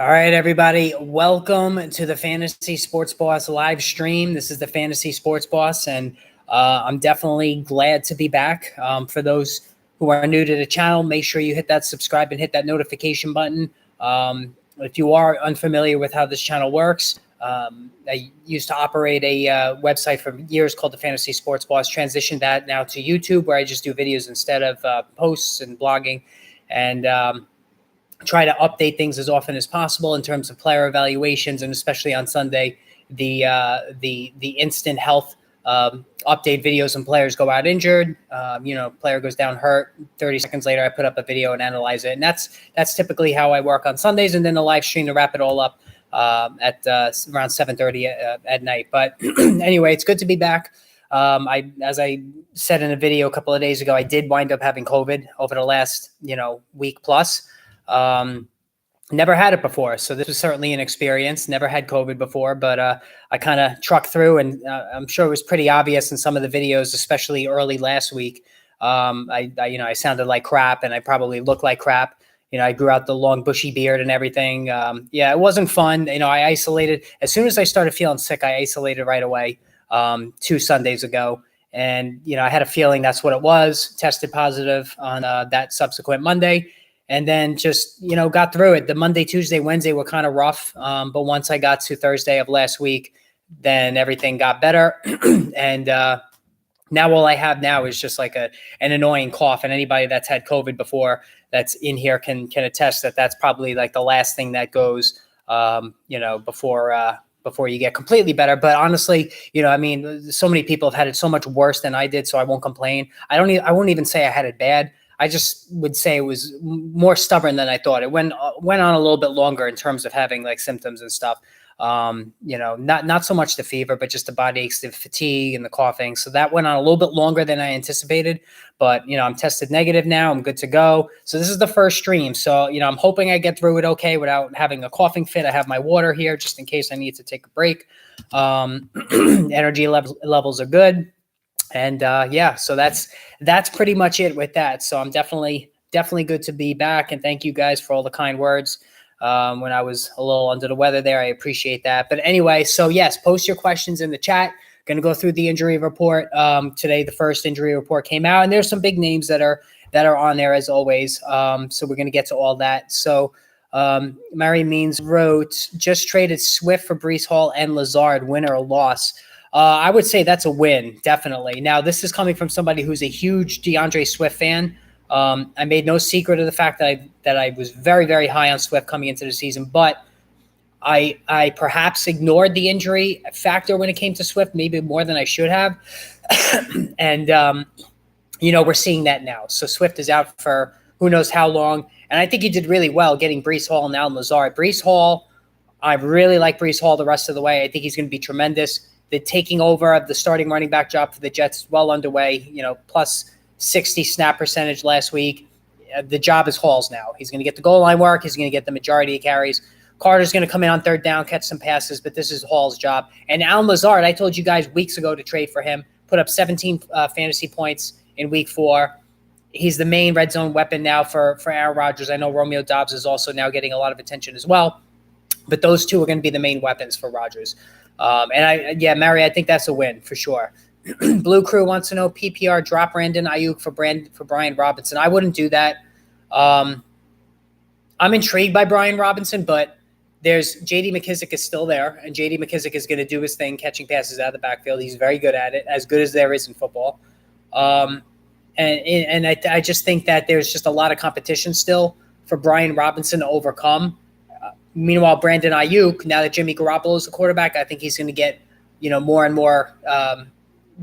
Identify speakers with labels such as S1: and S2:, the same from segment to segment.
S1: All right, everybody. Welcome to the Fantasy Sports Boss live stream. This is the Fantasy Sports Boss, and I'm definitely glad to be back. For those who are new to the channel, make sure you hit that subscribe and hit that notification button. If you are unfamiliar with how this channel works, I used to operate a website for years called the Fantasy Sports Boss. Transitioned that now to YouTube, where I just do videos instead of posts and blogging, and try to update things as often as possible in terms of player evaluations, and especially on Sunday, the instant health update videos when players go out injured. Player goes down hurt. 30 seconds later, I put up a video and analyze it, and that's typically how I work on Sundays, and then a live stream to wrap it all up at around 7:30 at night. But anyway, it's good to be back. As I said in a video a couple of days ago, I did wind up having COVID over the last week plus. Never had it before, so this was certainly an experience. Never had COVID before, but I kind of trucked through, and I'm sure it was pretty obvious in some of the videos, especially early last week. I sounded like crap, and I probably looked like crap. I grew out the long bushy beard and everything. It wasn't fun. I isolated as soon as I started feeling sick. I isolated right away 2 Sundays ago. And, I had a feeling that's what it was. Tested positive on that subsequent Monday. And then just, got through it. The Monday, Tuesday, Wednesday were kind of rough. But once I got to Thursday of last week, then everything got better. And now all I have now is just like an annoying cough. And anybody that's had COVID before that's in here can attest that that's probably like the last thing that goes, before you get completely better. But honestly, so many people have had it so much worse than I did, so I won't complain. I won't even say I had it bad. I just would say it was more stubborn than I thought. It went on a little bit longer in terms of having like symptoms and stuff. Not so much the fever, but just the body aches, the fatigue and the coughing. So that went on a little bit longer than I anticipated, but I'm tested negative now. I'm good to go. So this is the first stream. So, I'm hoping I get through it okay without having a coughing fit. I have my water here just in case I need to take a break. Energy levels are good. And so that's pretty much it with that. So I'm definitely good to be back. And thank you guys for all the kind words. When I was a little under the weather there, I appreciate that. But anyway, so yes, post your questions in the chat. Going to go through the injury report. Today, the first injury report came out, and there's some big names that are on there as always. So we're going to get to all that. So Mary Means wrote, just traded Swift for Breece Hall and Lazard, win or loss. I would say that's a win, definitely. Now, this is coming from somebody who's a huge Deandre Swift fan. I made no secret of the fact that I was very, very high on Swift coming into the season, but I perhaps ignored the injury factor when it came to Swift, maybe more than I should have. And, we're seeing that now. So Swift is out for who knows how long. And I think he did really well getting Breece Hall and Allen Lazard. Breece Hall, I really like Breece Hall the rest of the way. I think he's going to be tremendous. The taking over of the starting running back job for the Jets is well underway, plus 60 snap percentage last week. The job is Hall's now. He's going to get the goal line work. He's going to get the majority of carries. Carter's going to come in on third down, catch some passes, but this is Hall's job. And Allen Lazard, I told you guys weeks ago to trade for him, put up 17 fantasy points in week 4. He's the main red zone weapon now for Aaron Rodgers. I know Romeo Dobbs is also now getting a lot of attention as well, but those two are going to be the main weapons for Rodgers. Mary, I think that's a win for sure. Blue Crew wants to know PPR drop Brandon Ayuk for Brian Robinson. I wouldn't do that. I'm intrigued by Brian Robinson, but there's J.D. McKissick is still there, and J.D. McKissick is going to do his thing, catching passes out of the backfield. He's very good at it, as good as there is in football. And I just think that there's just a lot of competition still for Brian Robinson to overcome. Meanwhile, Brandon Ayuk, now that Jimmy Garoppolo is the quarterback, I think he's going to get more and more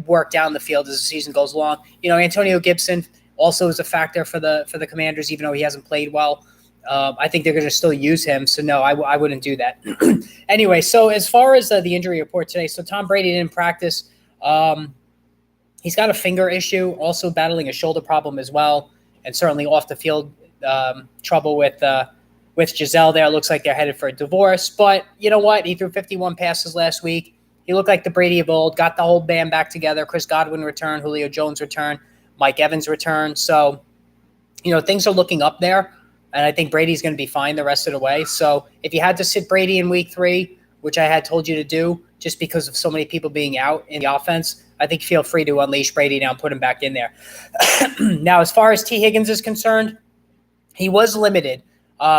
S1: work down the field as the season goes along. Antonio Gibson also is a factor for the Commanders, even though he hasn't played well. I think they're going to still use him. So no, I wouldn't do that. Anyway, so as far as the injury report today, so Tom Brady didn't practice. He's got a finger issue, also battling a shoulder problem as well, and certainly off the field trouble with Giselle there. Looks like they're headed for a divorce. But you know what? He threw 51 passes last week. He looked like the Brady of old, got the whole band back together. Chris Godwin returned, Julio Jones returned, Mike Evans returned. So, things are looking up there And I think Brady's going to be fine the rest of the way. So if you had to sit Brady in week 3, which I had told you to do just because of so many people being out in the offense, I think feel free to unleash Brady now and put him back in there. Now, as far as T. Higgins is concerned, he was limited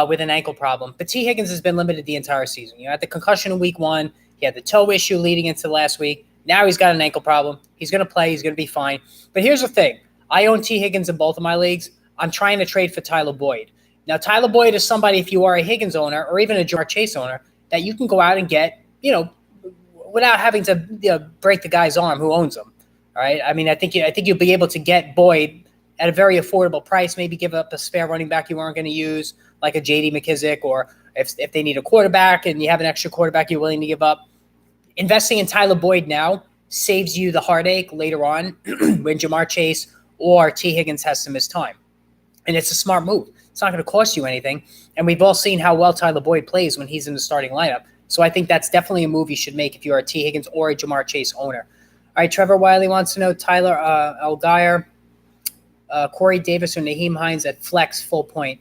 S1: with an ankle problem. But T. Higgins has been limited the entire season. You had the concussion in week 1. He had the toe issue leading into last week. Now he's got an ankle problem. He's going to play. He's going to be fine. But here's the thing. I own T. Higgins in both of my leagues. I'm trying to trade for Tyler Boyd. Now, Tyler Boyd is somebody, if you are a Higgins owner or even a Jamar Chase owner, that you can go out and get, without having to break the guy's arm who owns him. All right. I mean, I think you'll be able to get Boyd at a very affordable price. Maybe give up a spare running back you weren't going to use, like a J.D. McKissick, or if they need a quarterback and you have an extra quarterback you're willing to give up. Investing in Tyler Boyd now saves you the heartache later on when Jamar Chase or T. Higgins has to miss time. And it's a smart move. It's not going to cost you anything. And we've all seen how well Tyler Boyd plays when he's in the starting lineup. So I think that's definitely a move you should make if you're a T. Higgins or a Jamar Chase owner. All right, Trevor Wiley wants to know Tyler Algier, Corey Davis, or Nyheim Hines at flex full point.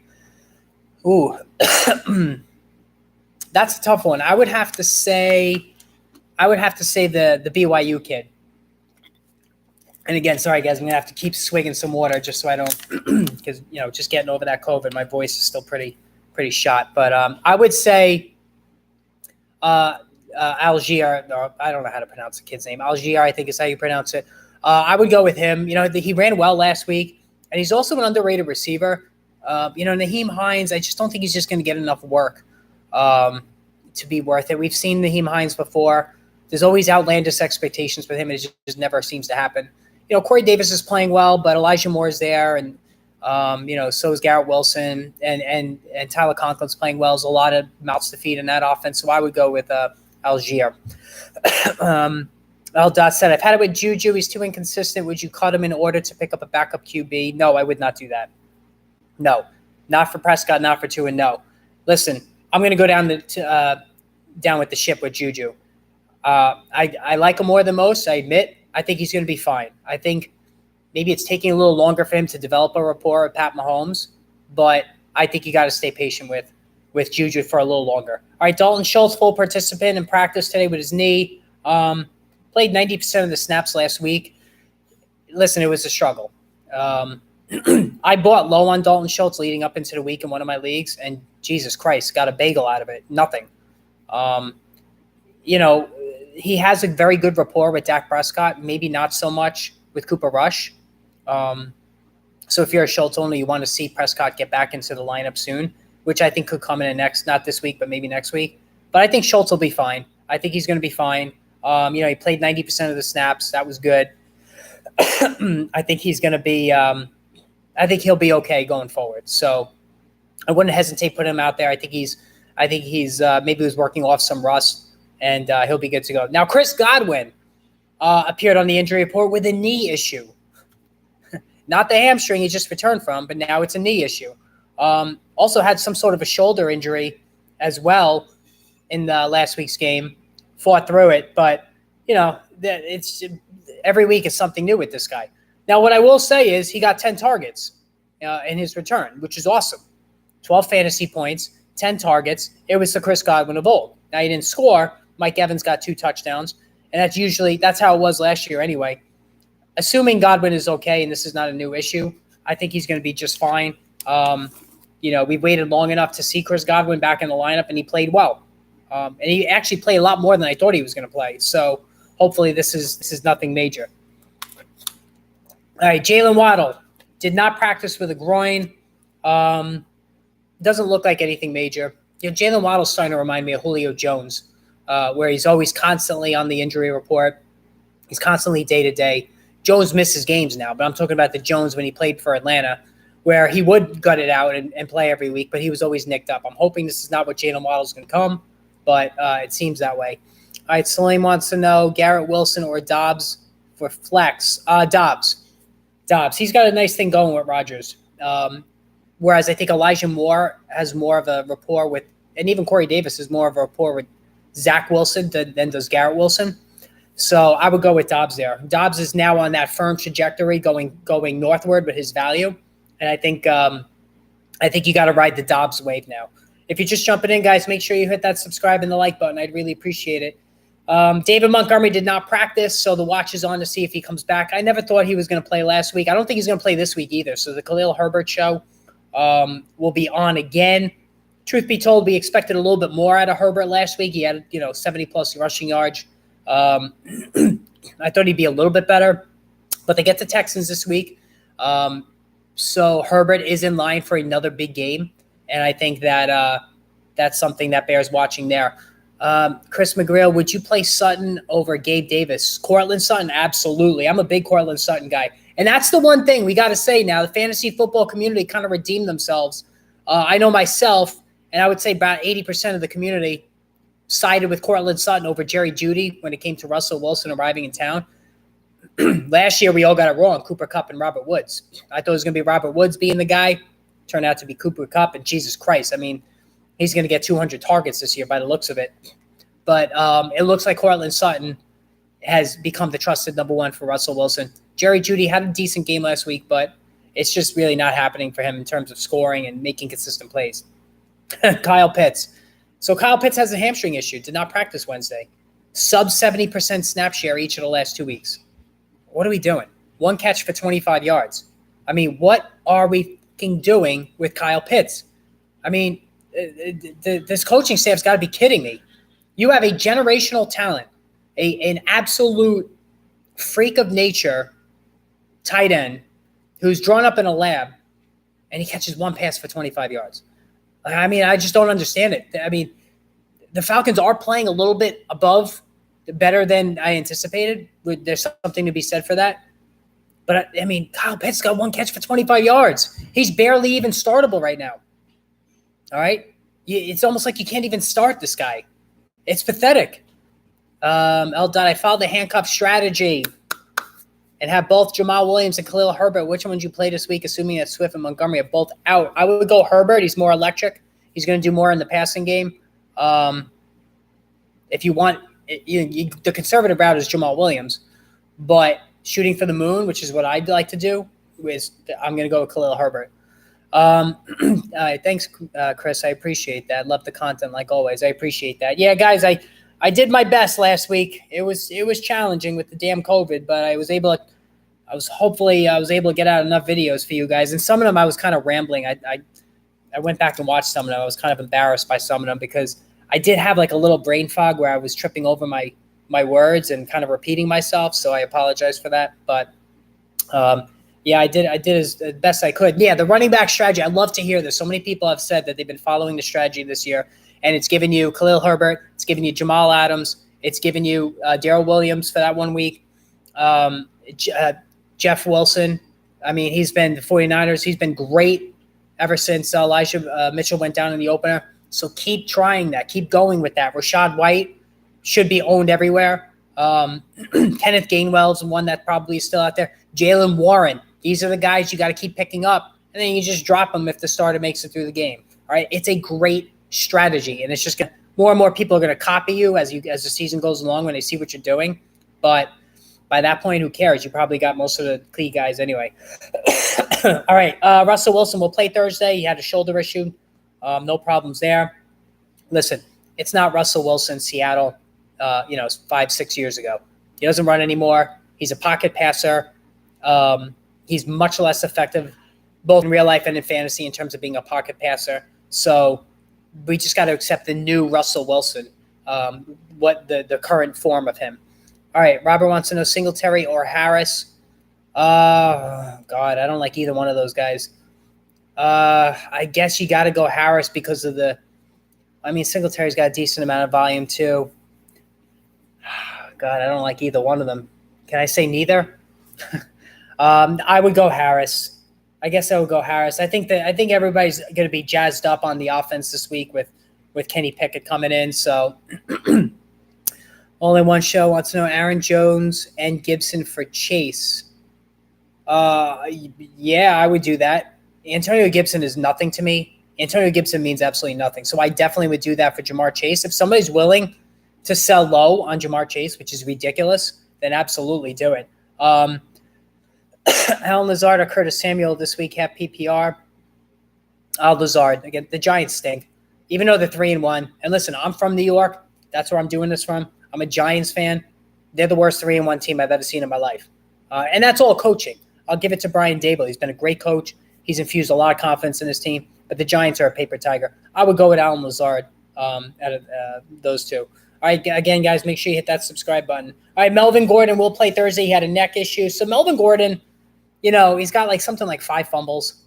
S1: Ooh, that's a tough one. I would have to say the BYU kid. And again, sorry guys, I'm gonna have to keep swigging some water just so I don't, because just getting over that COVID, my voice is still pretty shot. But I would say Algier. Or I don't know how to pronounce the kid's name. Algier, I think is how you pronounce it. I would go with him. He ran well last week, and he's also an underrated receiver. Nyheim Hines, I just don't think he's just going to get enough work to be worth it. We've seen Nyheim Hines before. There's always outlandish expectations with him, and it just never seems to happen. Corey Davis is playing well, but Elijah Moore is there, and so is Garrett Wilson, and Tyler Conklin's playing well. There's a lot of mouths to feed in that offense, so I would go with Algier. Dot said, I've had it with Juju. He's too inconsistent. Would you cut him in order to pick up a backup QB? No, I would not do that. No, not for Prescott, not for Tua, no. Listen, I'm going to go down with the ship with Juju. I like him more than most, I admit. I think he's going to be fine. I think maybe it's taking a little longer for him to develop a rapport with Pat Mahomes, but I think you got to stay patient with Juju for a little longer. All right, Dalton Schultz, full participant in practice today with his knee. Played 90% of the snaps last week. Listen, it was a struggle. I bought low on Dalton Schultz leading up into the week in one of my leagues, and Jesus Christ, got a bagel out of it. Nothing. He has a very good rapport with Dak Prescott, maybe not so much with Cooper Rush. So if you're a Schultz owner, you want to see Prescott get back into the lineup soon, which I think could come in not this week, but maybe next week. But I think Schultz will be fine. I think he's going to be fine. He played 90% of the snaps. That was good. I think he's going to be I think he'll be okay going forward. So I wouldn't hesitate putting him out there. I think he's maybe he was working off some rust, and he'll be good to go. Now, Chris Godwin appeared on the injury report with a knee issue. Not the hamstring he just returned from, but now it's a knee issue. Also had some sort of a shoulder injury as well in the last week's game. Fought through it, but it's every week is something new with this guy. Now, what I will say is he got 10 targets in his return, which is awesome. 12 fantasy points, 10 targets. It was the Chris Godwin of old. Now, he didn't score. Mike Evans got 2 touchdowns, and that's how it was last year anyway. Assuming Godwin is okay and this is not a new issue, I think he's going to be just fine. We waited long enough to see Chris Godwin back in the lineup, and he played well. And he actually played a lot more than I thought he was going to play. So hopefully this is nothing major. All right, Jalen Waddle did not practice with a groin. Doesn't look like anything major. Jalen Waddle's starting to remind me of Julio Jones, where he's always constantly on the injury report. He's constantly day-to-day. Jones misses games now, but I'm talking about the Jones when he played for Atlanta, where he would gut it out and play every week, but he was always nicked up. I'm hoping this is not what Jalen Waddle's going to come, but it seems that way. All right, Salim wants to know Garrett Wilson or Dobbs for flex. Dobbs. He's got a nice thing going with Rodgers. Whereas I think Elijah Moore has more of a rapport with, and even Corey Davis has more of a rapport with Zach Wilson than does Garrett Wilson. So I would go with Dobbs there. Dobbs is now on that firm trajectory going northward with his value. And I think I think you got to ride the Dobbs wave now. If you're just jumping in, guys, make sure you hit that subscribe and the like button. I'd really appreciate it. David Montgomery did not practice, so the watch is on to see if he comes back. I never thought he was going to play last week. I don't think he's going to play this week either. So the Khalil Herbert show will be on again. Truth be told, we expected a little bit more out of Herbert last week. He had, 70-plus rushing yards. I thought he'd be a little bit better, but they get the Texans this week. So Herbert is in line for another big game, and I think that that's something that bears watching there. Chris McGrail, would you play Sutton over Gabe Davis? Cortland Sutton, absolutely. I'm a big Cortland Sutton guy. And that's the one thing we got to say now. The fantasy football community kind of redeemed themselves. I know myself, and I would say about 80% of the community sided with Cortland Sutton over Jerry Jeudy when it came to Russell Wilson arriving in town. Last year, we all got it wrong, Cooper Kupp and Robert Woods. I thought it was going to be Robert Woods being the guy. Turned out to be Cooper Kupp, and Jesus Christ, I mean, he's going to get 200 targets this year by the looks of it. But it looks like Cortland Sutton has become the trusted number one for Russell Wilson. Jerry Jeudy had a decent game last week, but it's just really not happening for him in terms of scoring and making consistent plays. Kyle Pitts. So Kyle Pitts has a hamstring issue, did not practice Wednesday. Sub 70% snap share each of the last 2 weeks. What are we doing? One catch for 25 yards. I mean, what are we doing with Kyle Pitts? I mean, this coaching staff's got to be kidding me. You have a generational talent, an absolute freak of nature tight end who's drawn up in a lab, and he catches one pass for 25 yards. I mean, I just don't understand it. I mean, the Falcons are playing a little bit above, better than I anticipated. There's something to be said for that. But, I mean, Kyle Pitts got one catch for 25 yards. He's barely even startable right now. All right? It's almost like you can't even start this guy. It's pathetic. Eldad, I followed the handcuff strategy and have both Jamal Williams and Khalil Herbert. Which one would you play this week, assuming that Swift and Montgomery are both out? I would go Herbert. He's more electric. He's going to do more in the passing game. If you want, the conservative route is Jamal Williams. But shooting for the moon, which is what I'd like to do, is I'm going to go with Khalil Herbert. Thanks, Chris. I appreciate that. Love the content like always. I appreciate that. Yeah, guys, I did my best last week. It was challenging with the damn COVID, but I was able to get out enough videos for you guys. And some of them I was kind of rambling. I went back and watched some of them. I was kind of embarrassed by some of them because I did have like a little brain fog where I was tripping over my words and kind of repeating myself. So I apologize for that. But yeah, I did as best I could. Yeah, the running back strategy. I love to hear this. So many people have said that they've been following the strategy this year, and it's given you Khalil Herbert, it's given you Jamal Adams, it's given you Darrell Williams for that 1 week, Jeff Wilson. I mean, he's been the 49ers. He's been great ever since Elijah Mitchell went down in the opener. So keep trying that. Keep going with that. Rashad White should be owned everywhere. Kenneth Gainwell's one that probably is still out there. Jalen Warren. These are the guys you got to keep picking up, and then you just drop them if the starter makes it through the game. All right, it's a great strategy, and it's just more and more people are going to copy you as the season goes along when they see what you're doing. But by that point, who cares? You probably got most of the key guys anyway. All right, Russell Wilson will play Thursday. He had a shoulder issue, no problems there. Listen, it's not Russell Wilson, Seattle, 5-6 years ago. He doesn't run anymore. He's a pocket passer. He's much less effective, both in real life and in fantasy, in terms of being a pocket passer. So we just got to accept the new Russell Wilson, what the current form of him. All right, Robert wants to know Singletary or Harris. God, I don't like either one of those guys. I guess you got to go Harris because of Singletary's got a decent amount of volume too. God, I don't like either one of them. Can I say neither? I would go Harris. I guess I would go Harris. I think everybody's going to be jazzed up on the offense this week with Kenny Pickett coming in. So Only One Show wants to know Aaron Jones and Gibson for Chase. Yeah, I would do that. Antonio Gibson is nothing to me. Antonio Gibson means absolutely nothing. So I definitely would do that for Jamar Chase. If somebody's willing to sell low on Jamar Chase, which is ridiculous, then absolutely do it. Alan Lazard or Curtis Samuel this week have PPR. Lazard. Again, the Giants stink. Even though they're 3-1. And listen, I'm from New York. That's where I'm doing this from. I'm a Giants fan. They're the worst 3-1 team I've ever seen in my life. And that's all coaching. I'll give it to Brian Daboll. He's been a great coach. He's infused a lot of confidence in his team. But the Giants are a paper tiger. I would go with Alan Lazard out of those two. All right, again, guys, make sure you hit that subscribe button. All right, Melvin Gordon will play Thursday. He had a neck issue. So Melvin Gordon, he's got something like 5 fumbles.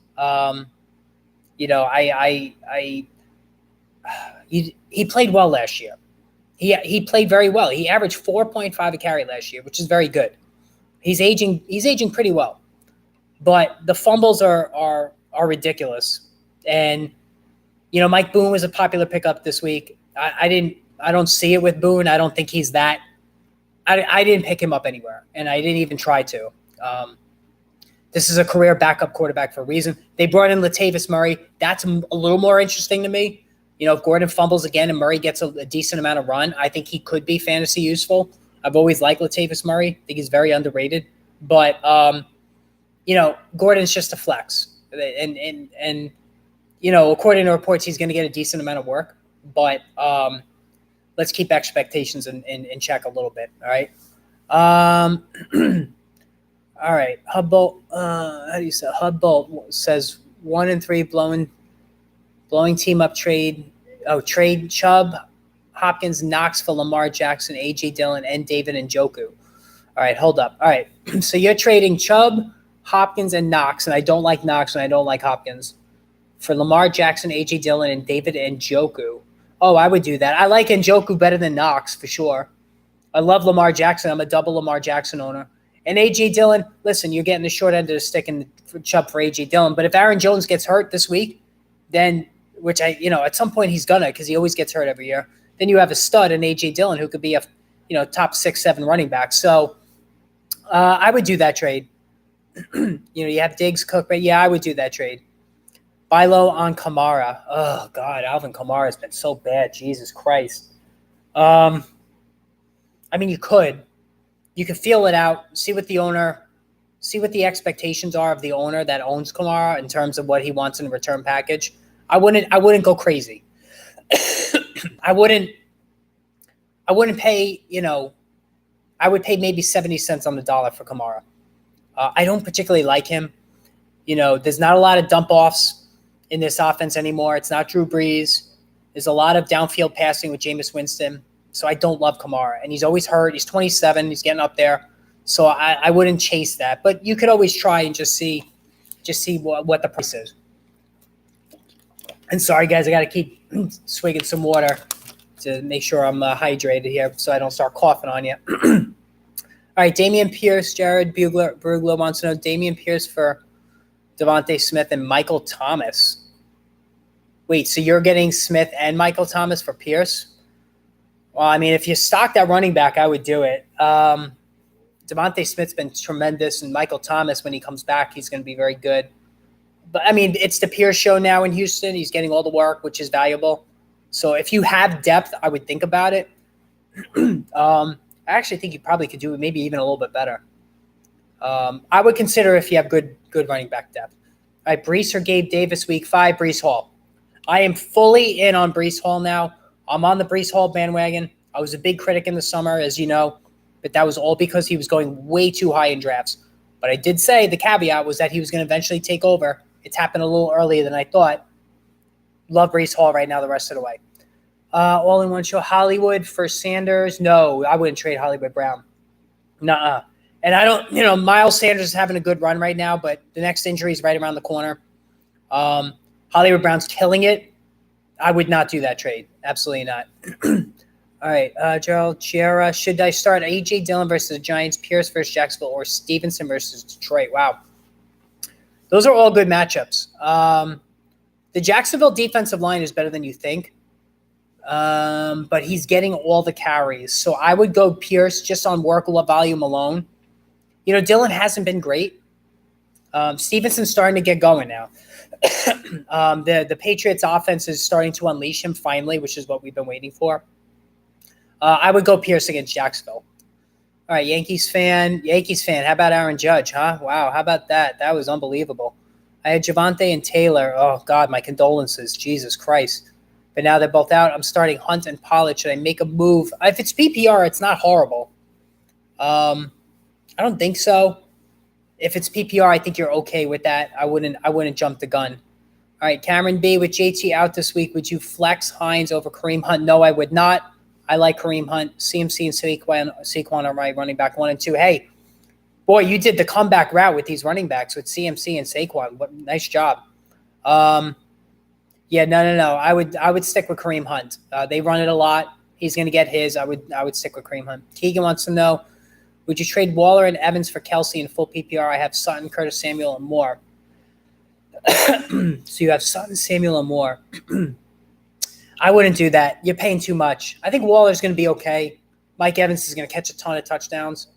S1: He played well last year. He played very well. He averaged 4.5 a carry last year, which is very good. He's aging pretty well. But the fumbles are ridiculous. And Mike Boone was a popular pickup this week. I don't see it with Boone. I don't think he's that. I didn't pick him up anywhere, and I didn't even try to. This is a career backup quarterback for a reason. They brought in Latavius Murray. That's a little more interesting to me. If Gordon fumbles again and Murray gets a decent amount of run, I think he could be fantasy useful. I've always liked Latavius Murray. I think he's very underrated. But, Gordon's just a flex. And according to reports, he's going to get a decent amount of work. But let's keep expectations in check a little bit, all right? All right, Hubbolt. How do you say? Hubbolt says 1-3 blowing team up trade. Oh, trade Chubb, Hopkins, Knox for Lamar Jackson, A.J. Dillon, and David Njoku. All right, hold up. All right, so you're trading Chubb, Hopkins, and Knox, and I don't like Knox and I don't like Hopkins, for Lamar Jackson, A.J. Dillon, and David Njoku. Oh, I would do that. I like Njoku better than Knox for sure. I love Lamar Jackson. I'm a double Lamar Jackson owner. And A.J. Dillon, listen, you're getting the short end of the stick for Chubb for A.J. Dillon. But if Aaron Jones gets hurt this week, then, which at some point he's gonna, because he always gets hurt every year, then you have a stud in A.J. Dillon who could be a, top 6-7 running back. So I would do that trade. You have Diggs, Cook, but yeah, I would do that trade. Buy low on Kamara. Oh, God, Alvin Kamara has been so bad. Jesus Christ. You could. You could feel it out, see what the expectations are of the owner that owns Kamara in terms of what he wants in a return package. I wouldn't go crazy. I wouldn't pay, I would pay maybe 70 cents on the dollar for Kamara. I don't particularly like him. There's not a lot of dump-offs in this offense anymore. It's not Drew Brees. There's a lot of downfield passing with Jameis Winston. So I don't love Kamara. And he's always hurt. He's 27. He's getting up there. So I wouldn't chase that. But you could always try and just see what the price is. And sorry, guys, I got to keep swigging some water to make sure I'm hydrated here so I don't start coughing on you. All right, Damien Pierce, Jared Brugler wants to know Damien Pierce for Devontae Smith and Michael Thomas. Wait, so you're getting Smith and Michael Thomas for Pierce? Well, if you stock that running back, I would do it. Devontae Smith's been tremendous, and Michael Thomas, when he comes back, he's going to be very good. But, it's the Pierce show now in Houston. He's getting all the work, which is valuable. So if you have depth, I would think about it. I actually think you probably could do it maybe even a little bit better. I would consider if you have good running back depth. All right, Brees or Gabe Davis, week 5, Brees Hall. I am fully in on Brees Hall now. I'm on the Brees Hall bandwagon. I was a big critic in the summer, as you know, but that was all because he was going way too high in drafts. But I did say the caveat was that he was going to eventually take over. It's happened a little earlier than I thought. Love Brees Hall right now the rest of the way. All in one show. Hollywood for Sanders. No, I wouldn't trade Hollywood Brown. Nuh-uh. And I don't, Miles Sanders is having a good run right now, but the next injury is right around the corner. Hollywood Brown's killing it. I would not do that trade. Absolutely not. All right, Gerald Chiara. Should I start A.J. Dillon versus the Giants, Pierce versus Jacksonville, or Stevenson versus Detroit? Wow. Those are all good matchups. The Jacksonville defensive line is better than you think, but he's getting all the carries. So I would go Pierce just on work volume alone. Dillon hasn't been great. Stevenson's starting to get going now. The Patriots offense is starting to unleash him finally, which is what we've been waiting for. I would go Pierce against Jacksonville. All right, Yankees fan. How about Aaron Judge, huh? Wow, how about that? That was unbelievable. I had Javonte and Taylor. Oh, God, my condolences. Jesus Christ. But now they're both out. I'm starting Hunt and Pollard. Should I make a move? If it's PPR, it's not horrible. I don't think so. If it's PPR, I think you're okay with that. I wouldn't jump the gun. All right, Cameron B. With JT out this week, would you flex Hines over Kareem Hunt? No, I would not. I like Kareem Hunt. CMC and Saquon are my running back 1 and 2. Hey, boy, you did the comeback route with these running backs with CMC and Saquon. What nice job. Yeah, no. I would stick with Kareem Hunt. They run it a lot. He's going to get his. I would stick with Kareem Hunt. Keegan wants to know, would you trade Waller and Evans for Kelsey in full PPR? I have Sutton, Curtis Samuel, and Moore. So you have Sutton, Samuel, and Moore. I wouldn't do that. You're paying too much. I think Waller's going to be okay. Mike Evans is going to catch a ton of touchdowns.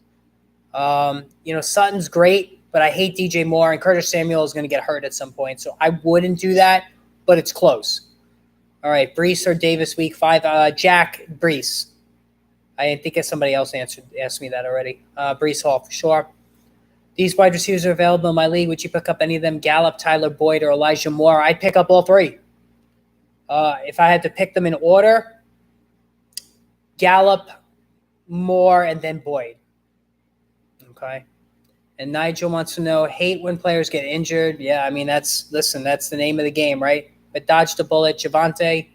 S1: Sutton's great, but I hate DJ Moore, and Curtis Samuel is going to get hurt at some point. So I wouldn't do that, but it's close. All right, Brees or Davis, week 5. Jack, Brees. I think somebody else asked me that already. Brees Hall for sure. These wide receivers are available in my league. Would you pick up any of them? Gallup, Tyler Boyd, or Elijah Moore? I'd pick up all 3. If I had to pick them in order, Gallup, Moore, and then Boyd. Okay. And Nigel wants to know, hate when players get injured. Yeah, I mean, that's the name of the game, right? But dodge the bullet. Javonte,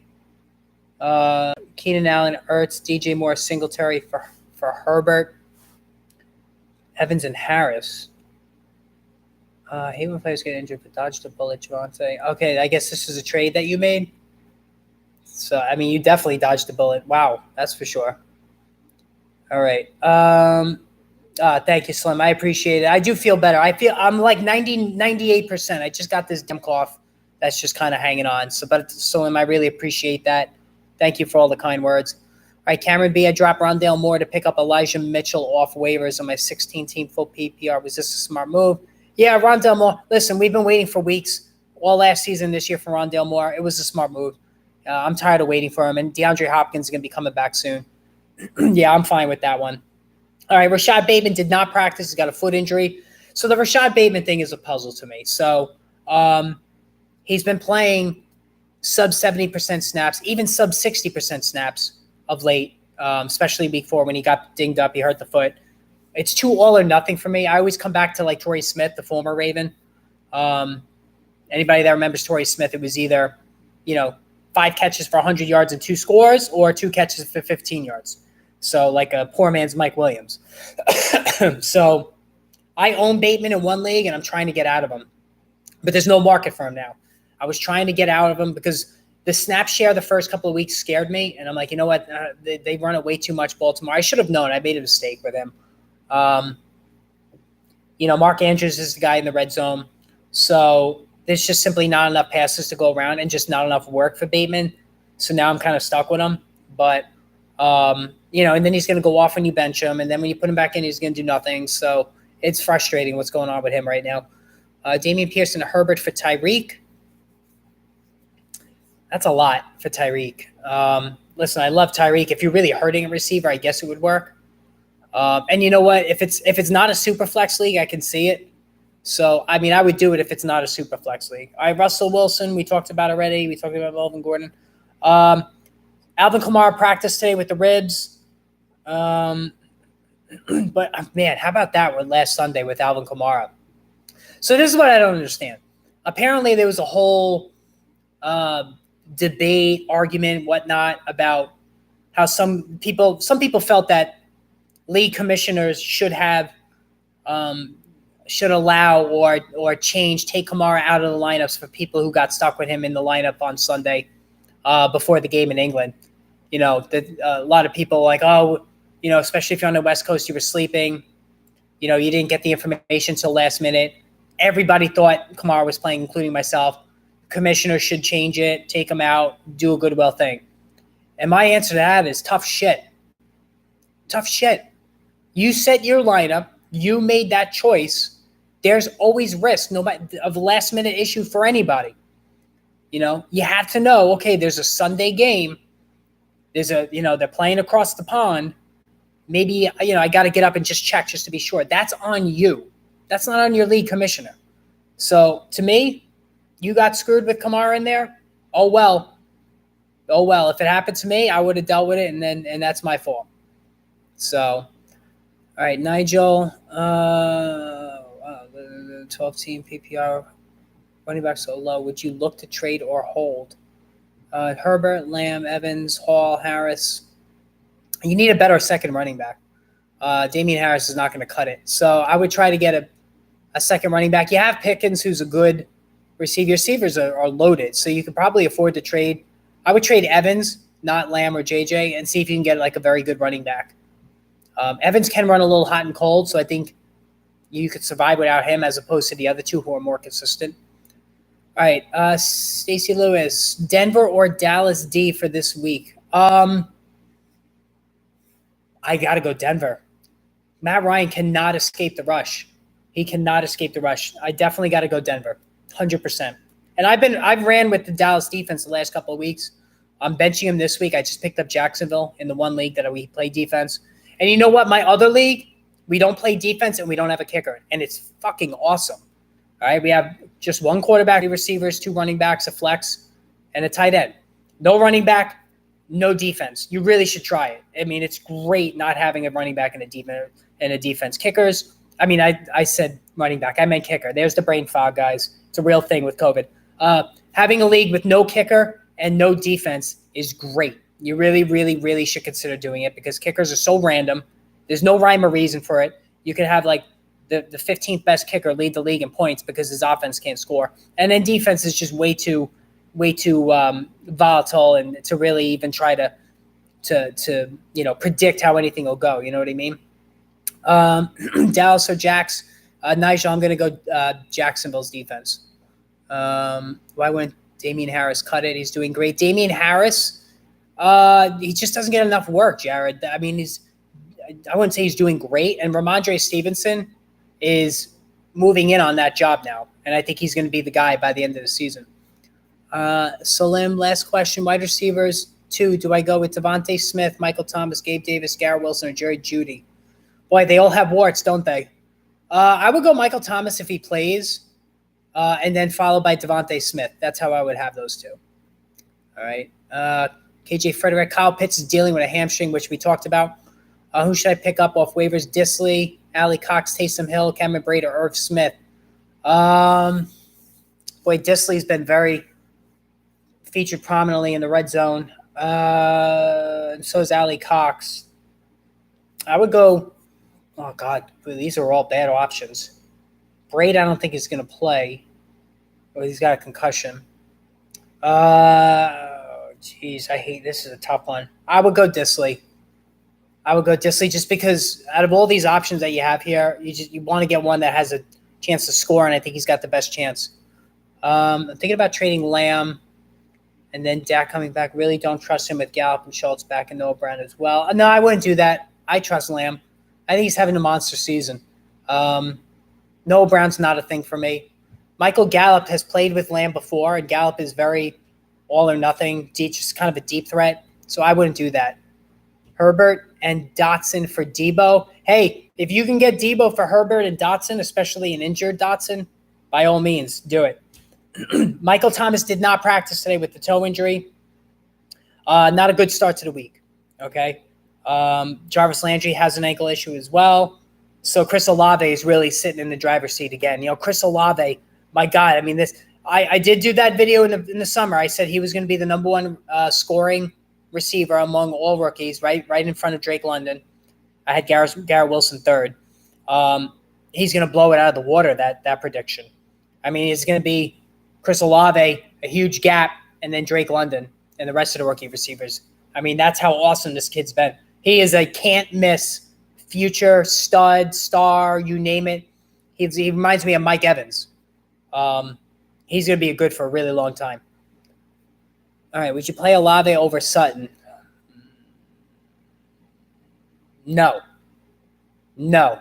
S1: Keenan Allen, Ertz, DJ Moore, Singletary for Herbert, Evans, and Harris. Hate when players get injured, but dodge the bullet, Javonte. Okay, I guess this is a trade that you made. So, I mean, you definitely dodged the bullet. Wow, that's for sure. All right. Thank you, Slim. I appreciate it. I do feel better. I'm like 98%. I just got this damn cough that's just kind of hanging on. So, Slim, I really appreciate that. Thank you for all the kind words. All right, Cameron B. I dropped Rondale Moore to pick up Elijah Mitchell off waivers on my 16-team full PPR. Was this a smart move? Yeah, Rondale Moore. Listen, we've been waiting for weeks all last season this year for Rondale Moore. It was a smart move. I'm tired of waiting for him, and DeAndre Hopkins is going to be coming back soon. Yeah, I'm fine with that one. All right, Rashad Bateman did not practice. He's got a foot injury. So the Rashad Bateman thing is a puzzle to me. So he's been playing sub 70% snaps, even sub 60% snaps of late, especially week 4 when he got dinged up. He hurt the foot. It's too all or nothing for me. I always come back to like Tory Smith, the former Raven. Anybody that remembers Tory Smith, it was either, 5 catches for 100 yards and 2 scores, or 2 catches for 15 yards. So like a poor man's Mike Williams. So I own Bateman in one league, and I'm trying to get out of him. But there's no market for him now. I was trying to get out of him because the snap share the first couple of weeks scared me. And I'm like, you know what? They run it way too much, Baltimore. I should have known. I made a mistake with him. Mark Andrews is the guy in the red zone. So there's just simply not enough passes to go around and just not enough work for Bateman. So now I'm kind of stuck with him. But, and then he's going to go off when you bench him. And then when you put him back in, he's going to do nothing. So it's frustrating what's going on with him right now. Damien Pierce and Herbert for Tyreek. That's a lot for Tyreek. Listen, I love Tyreek. If you're really hurting a receiver, I guess it would work. And you know what? If it's not a super flex league, I can see it. So, I mean, I would do it if it's not a super flex league. All right, Russell Wilson, we talked about already. We talked about Melvin Gordon. Alvin Kamara practiced today with the ribs. But, man, how about that one last Sunday with Alvin Kamara? So this is what I don't understand. Apparently there was a whole debate, argument, whatnot, about how some people felt that league commissioners should allow or take Kamara out of the lineups for people who got stuck with him in the lineup on Sunday before the game in England. A lot of people were like, especially if you're on the West Coast, you were sleeping. You didn't get the information till last minute. Everybody thought Kamara was playing, including myself. Commissioner should change it, take him out, do a Goodwill thing. And my answer to that is tough shit. Tough shit. You set your lineup. You made that choice. There's always risk of last-minute issue for anybody. You have to know, okay, there's a Sunday game. They're playing across the pond. Maybe, I got to get up and just check just to be sure. That's on you. That's not on your league commissioner. So to me, you got screwed with Kamara in there. Oh well. Oh well. If it happened to me, I would have dealt with it, and that's my fault. So, all right, Nigel. 12-team PPR running back so low. Would you look to trade or hold? Herbert, Lamb, Evans, Hall, Harris. You need a better second running back. Damien Harris is not going to cut it. So I would try to get a second running back. You have Pickens, who's a good receiver. Your receivers are loaded, so you could probably afford to trade. I would trade Evans, not Lamb or JJ, and see if you can get like a very good running back. Evans can run a little hot and cold, so I think you could survive without him as opposed to the other two who are more consistent. All right, Stacy Lewis, Denver or Dallas D for this week? I got to go Denver. Matt Ryan cannot escape the rush. He cannot escape the rush. I definitely got to go Denver, 100%. And I've ran with the Dallas defense the last couple of weeks. I'm benching him this week. I just picked up Jacksonville in the one league that we play defense. And you know what? My other league, we don't play defense and we don't have a kicker. And it's fucking awesome. All right, we have just one quarterback, 2 receivers, 2 running backs, a flex, and a tight end. No running back, no defense. You really should try it. I mean, it's great not having a running back and a defense. Kickers, I mean, I said running back. I meant kicker. There's the brain fog, guys. It's a real thing with COVID. Having a league with no kicker and no defense is great. You really, really, really should consider doing it because kickers are so random. There's no rhyme or reason for it. You could have like the 15th best kicker lead the league in points because his offense can't score. And then defense is just way too volatile and to really even try to predict how anything will go. You know what I mean? Dallas or Jax? Nigel, I'm going to go Jacksonville's defense. Why wouldn't Damien Harris cut it? He's doing great. Damien Harris, he just doesn't get enough work, Jared. I mean, I wouldn't say he's doing great. And Ramondre Stevenson is moving in on that job now. And I think he's going to be the guy by the end of the season. Salim, last question. Wide receivers, 2. Do I go with Devontae Smith, Michael Thomas, Gabe Davis, Garrett Wilson, or Jerry Jeudy? Boy, they all have warts, don't they? I would go Michael Thomas if he plays, and then followed by Devontae Smith. That's how I would have those 2. All right. KJ Frederick. Kyle Pitts is dealing with a hamstring, which we talked about. Who should I pick up off waivers? Disley, Ali Cox, Taysom Hill, Cameron Brate, or Irv Smith? Boy, Disley's been very featured prominently in the red zone. And so is Ali Cox. I would go, oh, God, these are all bad options. Brate, I don't think is going to play. Or he's got a concussion. Geez, I hate this. Is a tough one. I would go Disley. Just because out of all these options that you have here, you want to get one that has a chance to score, and I think he's got the best chance. I'm thinking about trading Lamb and then Dak coming back. Really don't trust him with Gallup and Schultz back and Noah Brown as well. No, I wouldn't do that. I trust Lamb. I think he's having a monster season. Noah Brown's not a thing for me. Michael Gallup has played with Lamb before, and Gallup is very all or nothing, just kind of a deep threat. So I wouldn't do that. Herbert and Dotson for Debo. Hey, if you can get Debo for Herbert and Dotson, especially an injured Dotson, by all means, do it. Michael Thomas did not practice today with the toe injury. Not a good start to the week. Okay. Jarvis Landry has an ankle issue as well. So Chris Olave is really sitting in the driver's seat again. Chris Olave, my God, I mean, I did do that video in the summer. I said he was going to be the number 1 scoring receiver among all rookies, right in front of Drake London. I had Garrett Wilson 3rd. He's going to blow it out of the water, that prediction. I mean, it's going to be Chris Olave, a huge gap, and then Drake London and the rest of the rookie receivers. I mean, that's how awesome this kid's been. He is a can't-miss future stud, star, you name it. He reminds me of Mike Evans. He's going to be good for a really long time. All right, would you play Olave over Sutton? No.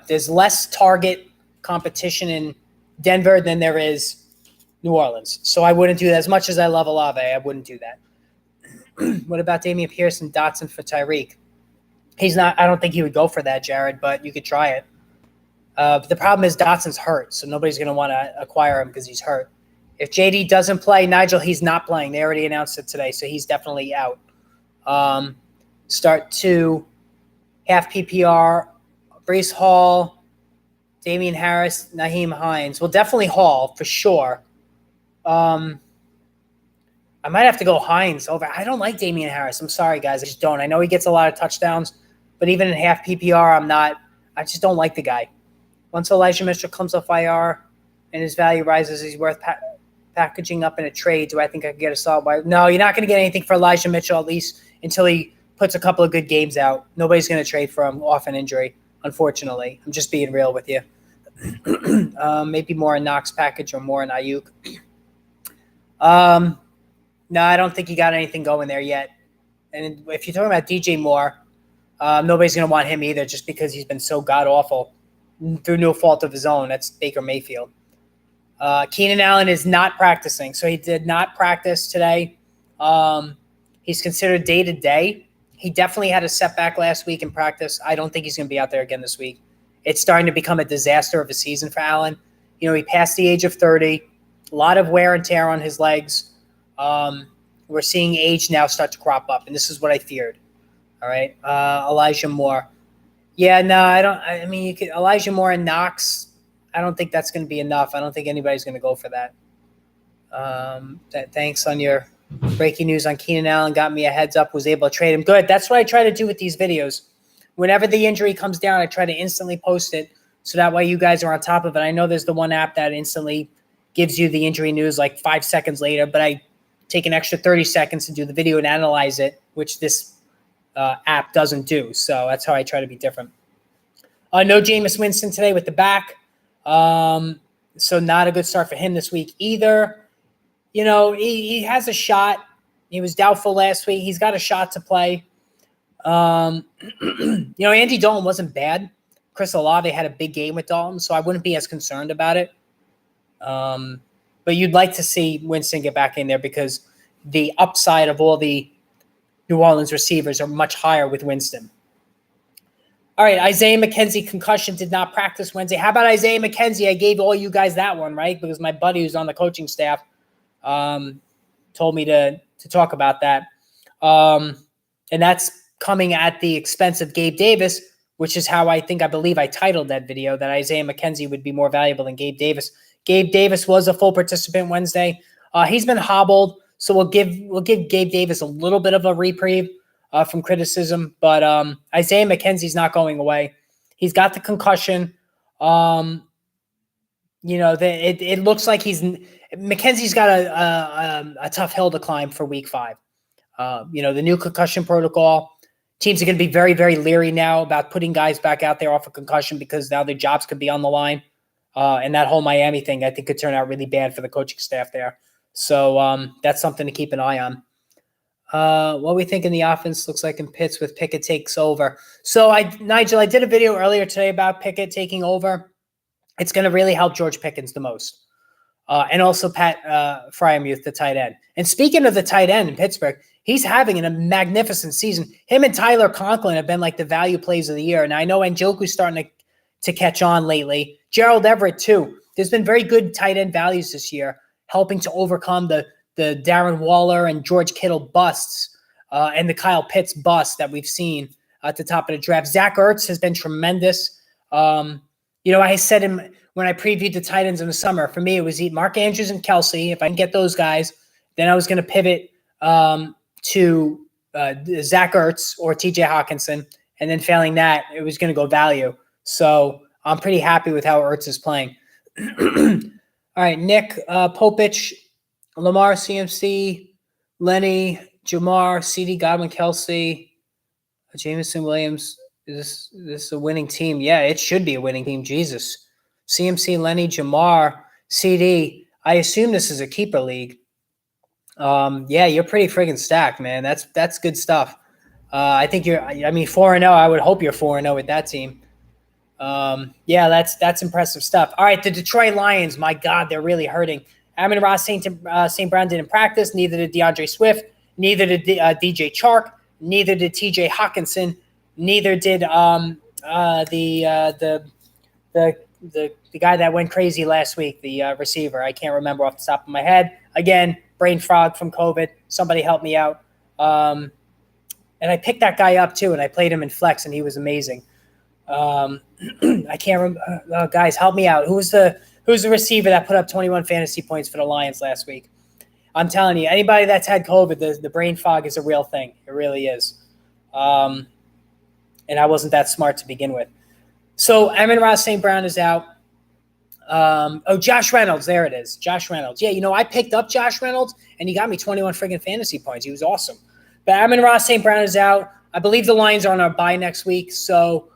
S1: There's less target competition in Denver than there is New Orleans. So I wouldn't do that. As much as I love Olave, I wouldn't do that. What about Damien Pierce and Dotson for Tyreek? I don't think he would go for that, Jared, but you could try it. But the problem is Dotson's hurt, so nobody's going to want to acquire him because he's hurt. If JD doesn't play, Nigel, he's not playing. They already announced it today, so he's definitely out. Start 2, half PPR, Breece Hall, Damian Harris, Nyheim Hines. Well, definitely Hall for sure. I might have to go Hines over. I don't like Damian Harris. I'm sorry, guys. I just don't. I know he gets a lot of touchdowns, but even in half PPR, I just don't like the guy. Once Elijah Mitchell comes off IR and his value rises, he's worth packaging up in a trade. Do I think I can get a solid buy? No, you're not going to get anything for Elijah Mitchell, at least until he puts a couple of good games out. Nobody's going to trade for him off an injury, unfortunately. I'm just being real with you. Maybe more in Knox package or more in Ayuk. No, I don't think you got anything going there yet. And if you're talking about DJ Moore, nobody's going to want him either just because he's been so god-awful through no fault of his own. That's Baker Mayfield. Keenan Allen is not practicing, so he did not practice today. He's considered day-to-day. He definitely had a setback last week in practice. I don't think he's going to be out there again this week. It's starting to become a disaster of a season for Allen. You know, he passed the age of 30, a lot of wear and tear on his legs. We're seeing age now start to crop up, and this is what I feared. All right, Elijah Moore. Yeah, no, I don't. I mean, you could Elijah Moore and Knox. I don't think that's going to be enough. I don't think anybody's going to go for that. Thanks on your breaking news on Keenan Allen. Got me a heads up. Was able to trade him. Good. That's what I try to do with these videos. Whenever the injury comes down, I try to instantly post it so that way you guys are on top of it. I know there's the one app that instantly gives you the injury news like 5 seconds later, but I take an extra 30 seconds to do the video and analyze it, which this app doesn't do. So that's how I try to be different. No Jameis Winston today with the back. So not a good start for him this week either. You know, he has a shot. He was doubtful last week. He's got a shot to play. You know, Andy Dalton wasn't bad. Chris Olave had a big game with Dalton, so I wouldn't be as concerned about it. But you'd like to see Winston get back in there because the upside of all the New Orleans receivers are much higher with Winston. All right, Isaiah McKenzie concussion did not practice Wednesday. How about Isaiah McKenzie? I gave all you guys that one, right? Because my buddy who's on the coaching staff told me to talk about that. And that's coming at the expense of Gabe Davis, which is how I believe I titled that video, that Isaiah McKenzie would be more valuable than Gabe Davis. Gabe Davis was a full participant Wednesday. He's been hobbled, so we'll give Gabe Davis a little bit of a reprieve from criticism. But Isaiah McKenzie's not going away. He's got the concussion. You know, it looks like McKenzie's got a tough hill to climb for week 5. You know, the new concussion protocol. Teams are going to be very, very leery now about putting guys back out there off of concussion because now their jobs could be on the line. And that whole Miami thing, I think, could turn out really bad for the coaching staff there. So that's something to keep an eye on. What we think in the offense looks like in Pitts with Pickett takes over. So, Nigel, I did a video earlier today about Pickett taking over. It's going to really help George Pickens the most. And also Pat Freiermuth, the tight end. And speaking of the tight end in Pittsburgh, he's having a magnificent season. Him and Tyler Conklin have been like the value plays of the year. And I know Njoku's starting to catch on lately. Gerald Everett, too. There's been very good tight end values this year, helping to overcome the Darren Waller and George Kittle busts and the Kyle Pitts bust that we've seen at the top of the draft. Zach Ertz has been tremendous. You know, I said when I previewed the tight ends in the summer, for me, it was Mark Andrews and Kelsey. If I can get those guys, then I was going to pivot to Zach Ertz or TJ Hawkinson. And then failing that, it was going to go value. So I'm pretty happy with how Ertz is playing. All right, Nick Popich, Lamar, CMC, Lenny, Jamar, CD, Godwin, Kelsey, Jamison Williams. Is this a winning team? Yeah, it should be a winning team. Jesus. CMC, Lenny, Jamar, CD. I assume this is a keeper league. Yeah, you're pretty friggin' stacked, man. That's good stuff. I think 4-0. I would hope you're 4-0 with that team. Yeah, that's impressive stuff. All right, the Detroit Lions, my God, they're really hurting. Amon-Ra St. Brown didn't practice. Neither did Deandre Swift. Neither did DJ Chark. Neither did TJ Hawkinson. Neither did the the guy that went crazy last week, the receiver. I can't remember off the top of my head. Again, brain fog from COVID. Somebody help me out. And I picked that guy up too, and I played him in flex, and he was amazing. I can't remember. Guys, help me out. Who's the receiver that put up 21 fantasy points for the Lions last week? I'm telling you, anybody that's had COVID, the brain fog is a real thing. It really is. And I wasn't that smart to begin with. So Amon-Ra St. Brown is out. Josh Reynolds. There it is. Josh Reynolds. Yeah, I picked up Josh Reynolds, and he got me 21 friggin' fantasy points. He was awesome. But Amon-Ra St. Brown is out. I believe the Lions are on our bye next week. So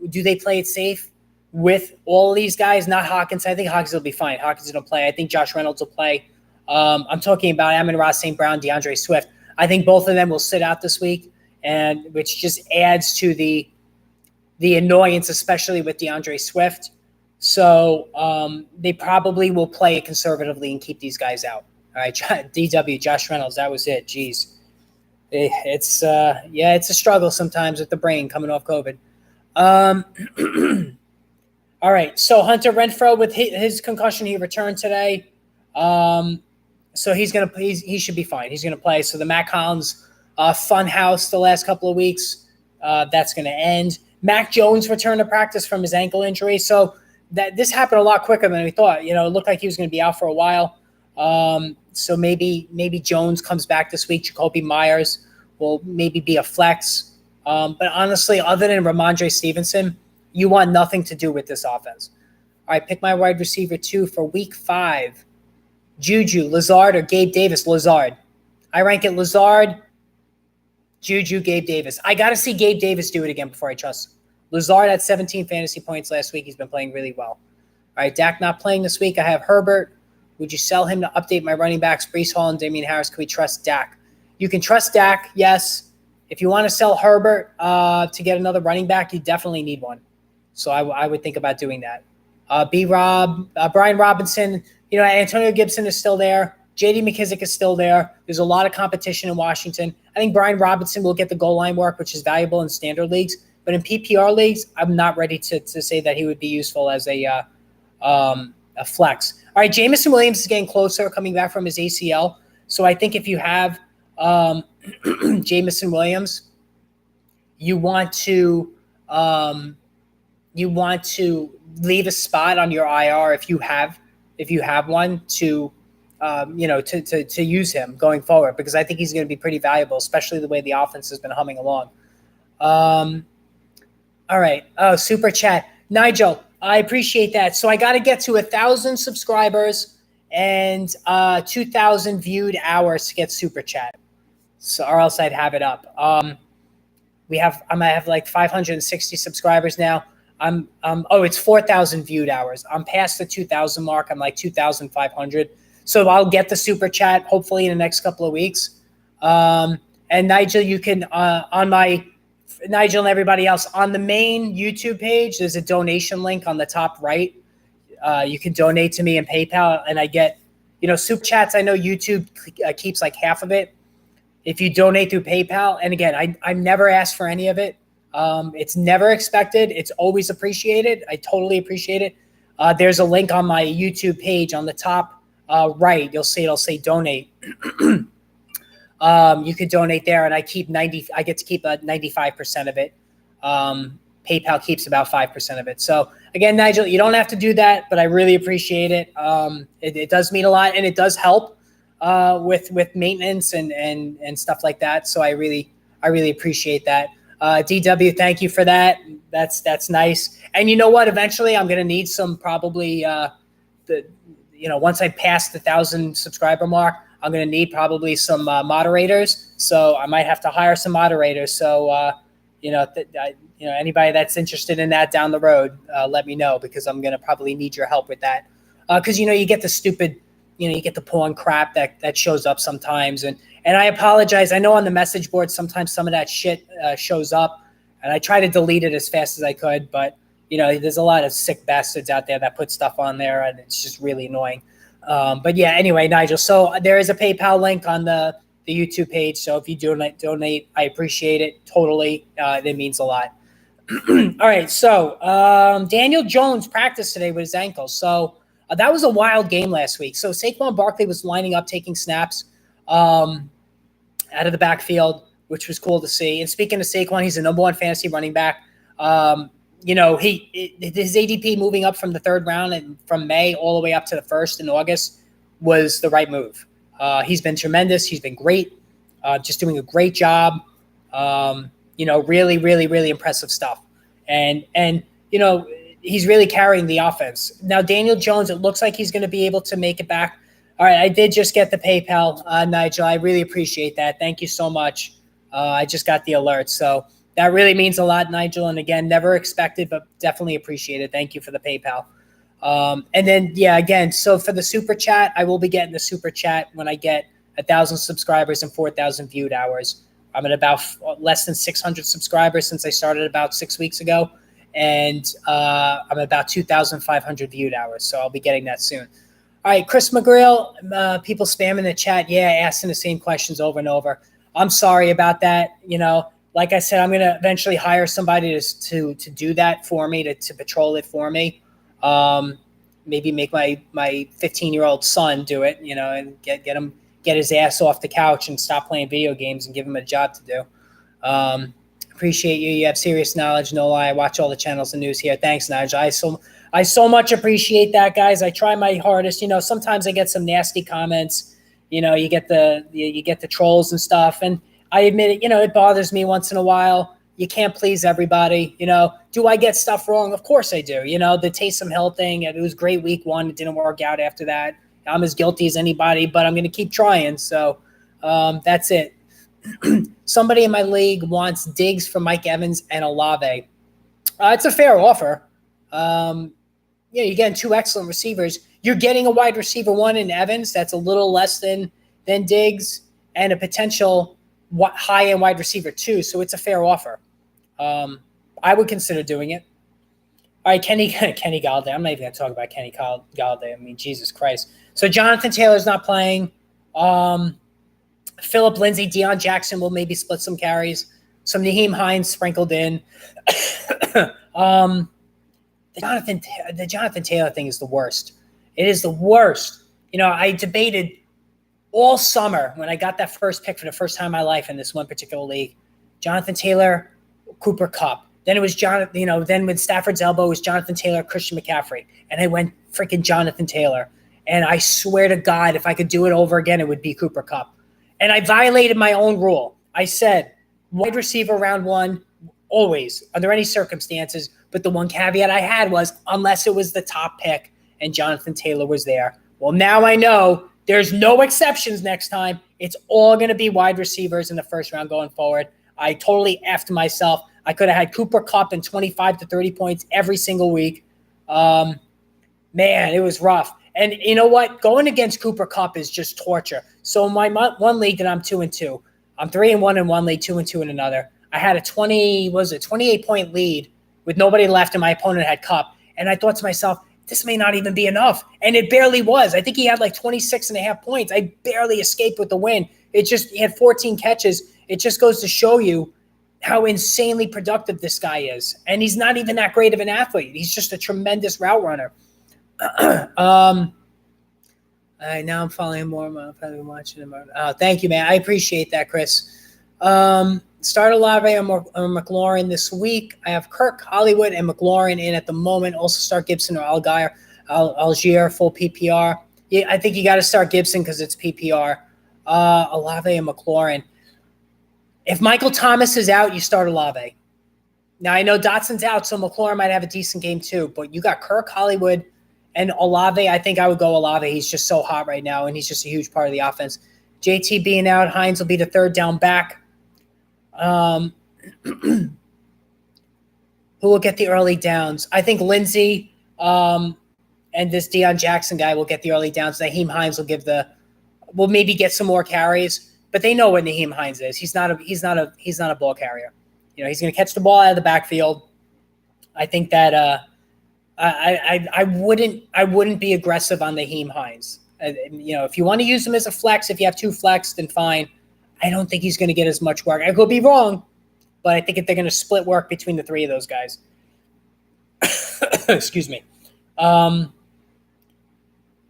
S1: do they play it safe with all of these guys? Not Hawkinson. I think Hawkinson will be fine. Hawkinson will play. I think Josh Reynolds will play. I'm talking about Amon-Ra St. Brown, Deandre Swift. I think both of them will sit out this week, and which just adds to the annoyance, especially with DeAndre Swift. So they probably will play it conservatively and keep these guys out. All right, DW, Josh Reynolds, that was it. Jeez. It's a struggle sometimes with the brain coming off COVID. All right, so Hunter Renfrow with his concussion, he returned today. So he should be fine. He's gonna play. So the Mac Hollins fun house the last couple of weeks, that's gonna end. Mac Jones returned to practice from his ankle injury. So this happened a lot quicker than we thought. It looked like he was gonna be out for a while. So maybe Jones comes back this week. Jacoby Myers will maybe be a flex. But honestly, other than Ramondre Stevenson, you want nothing to do with this offense. All right, pick my wide receiver 2 for week 5. Juju, Lazard, or Gabe Davis? Lazard. I rank it Lazard, Juju, Gabe Davis. I got to see Gabe Davis do it again before I trust him. Lazard had 17 fantasy points last week. He's been playing really well. All right, Dak not playing this week. I have Herbert. Would you sell him to update my running backs, Breece Hall and Damien Harris? Can we trust Dak? You can trust Dak, yes. If you want to sell Herbert to get another running back, you definitely need one. So I would think about doing that. Brian Robinson, Antonio Gibson is still there. J.D. McKissick is still there. There's a lot of competition in Washington. I think Brian Robinson will get the goal line work, which is valuable in standard leagues. But in PPR leagues, I'm not ready to say that he would be useful as a flex. All right, Jamison Williams is getting closer, coming back from his ACL. So I think if you have Jamison Williams, you want to leave a spot on your IR if you have one to use him going forward, because I think he's going to be pretty valuable, especially the way the offense has been humming along. All right. Oh, super chat. Nigel, I appreciate that. So I got to get to 1,000 subscribers and 2,000 viewed hours to get super chat. So, or else I'd have it up. I might have like 560 subscribers now. It's 4,000 viewed hours. I'm past the 2,000 mark. I'm like 2,500. So I'll get the super chat hopefully in the next couple of weeks. And Nigel, you can Nigel and everybody else on the main YouTube page, there's a donation link on the top right. You can donate to me in PayPal, and I get, super chats. I know YouTube keeps like half of it. If you donate through PayPal, and again, I never asked for any of it. It's never expected. It's always appreciated. I totally appreciate it. There's a link on my YouTube page on the top right. You'll see it'll say donate. You could donate there, and I get to keep 95% of it. PayPal keeps about 5% of it. So again, Nigel, you don't have to do that, but I really appreciate it. It does mean a lot, and it does help with maintenance and stuff like that. So I really appreciate that. DW, thank you for that. That's nice. And you know what? Eventually, I'm going to need some probably once I pass the 1,000 subscriber mark, I'm going to need probably some moderators. So I might have to hire some moderators. So anybody that's interested in that down the road, let me know, because I'm going to probably need your help with that. Because you get the stupid, you get the porn crap that shows up sometimes, and I apologize. I know on the message board sometimes some of that shit shows up, and I try to delete it as fast as I could. But there's a lot of sick bastards out there that put stuff on there, and it's just really annoying. But yeah, anyway, Nigel. So there is a PayPal link on the YouTube page. So if you donate, I appreciate it totally. It means a lot. All right, so Daniel Jones practiced today with his ankle. So that was a wild game last week. So Saquon Barkley was lining up, taking snaps out of the backfield, which was cool to see. And speaking of Saquon, he's the number one fantasy running back. His ADP moving up from the third round and from May all the way up to the first in August was the right move. He's been tremendous. He's been great, just doing a great job. Really, really, really impressive stuff. And he's really carrying the offense. Now, Daniel Jones, it looks like he's going to be able to make it back. All right, I did just get the PayPal, Nigel. I really appreciate that. Thank you so much. I just got the alert. So that really means a lot, Nigel. And again, never expected, but definitely appreciated. Thank you for the PayPal. And then, again, so for the super chat, I will be getting the super chat when I get 1,000 subscribers and 4,000 viewed hours. I'm at about less than 600 subscribers since I started about 6 weeks ago. And I'm about 2,500 viewed hours. So I'll be getting that soon. All right, Chris McGreal, people spamming the chat. Asking the same questions over and over. I'm sorry about that. Like I said, I'm going to eventually hire somebody to do that for me, to patrol it for me. Maybe make my 15-year-old son do it, and get his ass off the couch and stop playing video games and give him a job to do. Appreciate you. You have serious knowledge. No lie. I watch all the channels and news here. Thanks, Nigel. I so much appreciate that, guys. I try my hardest. Sometimes I get some nasty comments. You get the trolls and stuff. And I admit it, it bothers me once in a while. You can't please everybody. Do I get stuff wrong? Of course I do. The Taysom Hill thing, it was great week one. It didn't work out after that. I'm as guilty as anybody, but I'm going to keep trying. So that's it. Somebody in my league wants Diggs for Mike Evans and Olave. It's a fair offer. You're getting two excellent receivers. You're getting a wide receiver one in Evans. That's a little less than Diggs, and a potential high-end wide receiver two. So it's a fair offer. I would consider doing it. All right, Kenny Galladay. I'm not even going to talk about Kenny Galladay. I mean, Jesus Christ. So Jonathan Taylor's not playing. Phillip Lindsay, Deion Jackson will maybe split some carries. Some Nyheim Hines sprinkled in. The Jonathan Taylor thing is the worst. It is the worst. I debated all summer when I got that first pick for the first time in my life in this one particular league. Jonathan Taylor, Cooper Kupp. Then it was then with Stafford's elbow, it was Jonathan Taylor, Christian McCaffrey. And I went freaking Jonathan Taylor. And I swear to God, if I could do it over again, it would be Cooper Kupp. And I violated my own rule. I said, wide receiver round one, always, under any circumstances. But the one caveat I had was unless it was the top pick and Jonathan Taylor was there. Well, now I know there's no exceptions next time. It's all going to be wide receivers in the first round going forward. I totally effed myself. I could have had Cooper Kupp in 25 to 30 points every single week. Man, it was rough. And you know what? Going against Cooper Kupp is just torture. So in my one league that I'm 2-2, I'm 3-1 in one league, 2-2 in another. I had a 28-point lead with nobody left, and my opponent had Kupp. And I thought to myself, this may not even be enough. And it barely was. I think he had like 26.5 points. I barely escaped with the win. He had 14 catches. It just goes to show you how insanely productive this guy is. And he's not even that great of an athlete. He's just a tremendous route runner. Now I'm following more. I'm watching him. Thank you, man. I appreciate that, Chris. Start Olave or McLaurin this week. I have Kirk, Hollywood, and McLaurin in at the moment. Also start Gibson or Algier, full PPR. Yeah, I think you got to start Gibson because it's PPR. Olave and McLaurin. If Michael Thomas is out, you start Olave. Now, I know Dotson's out, so McLaurin might have a decent game too. But you got Kirk, Hollywood, and Olave. I think I would go Olave. He's just so hot right now, and he's just a huge part of the offense. JT being out, Hines will be the third down back. Who will get the early downs? I think Lindsey and this Deion Jackson guy will get the early downs. Nyheim Hines will maybe get some more carries, but they know what Nyheim Hines is. He's not a ball carrier. He's going to catch the ball out of the backfield. I think that I wouldn't be aggressive on Nyheim Hines. If you want to use him as a flex, if you have two flex, then fine. I don't think he's going to get as much work. I could be wrong, but I think if they're going to split work between the three of those guys. Excuse me.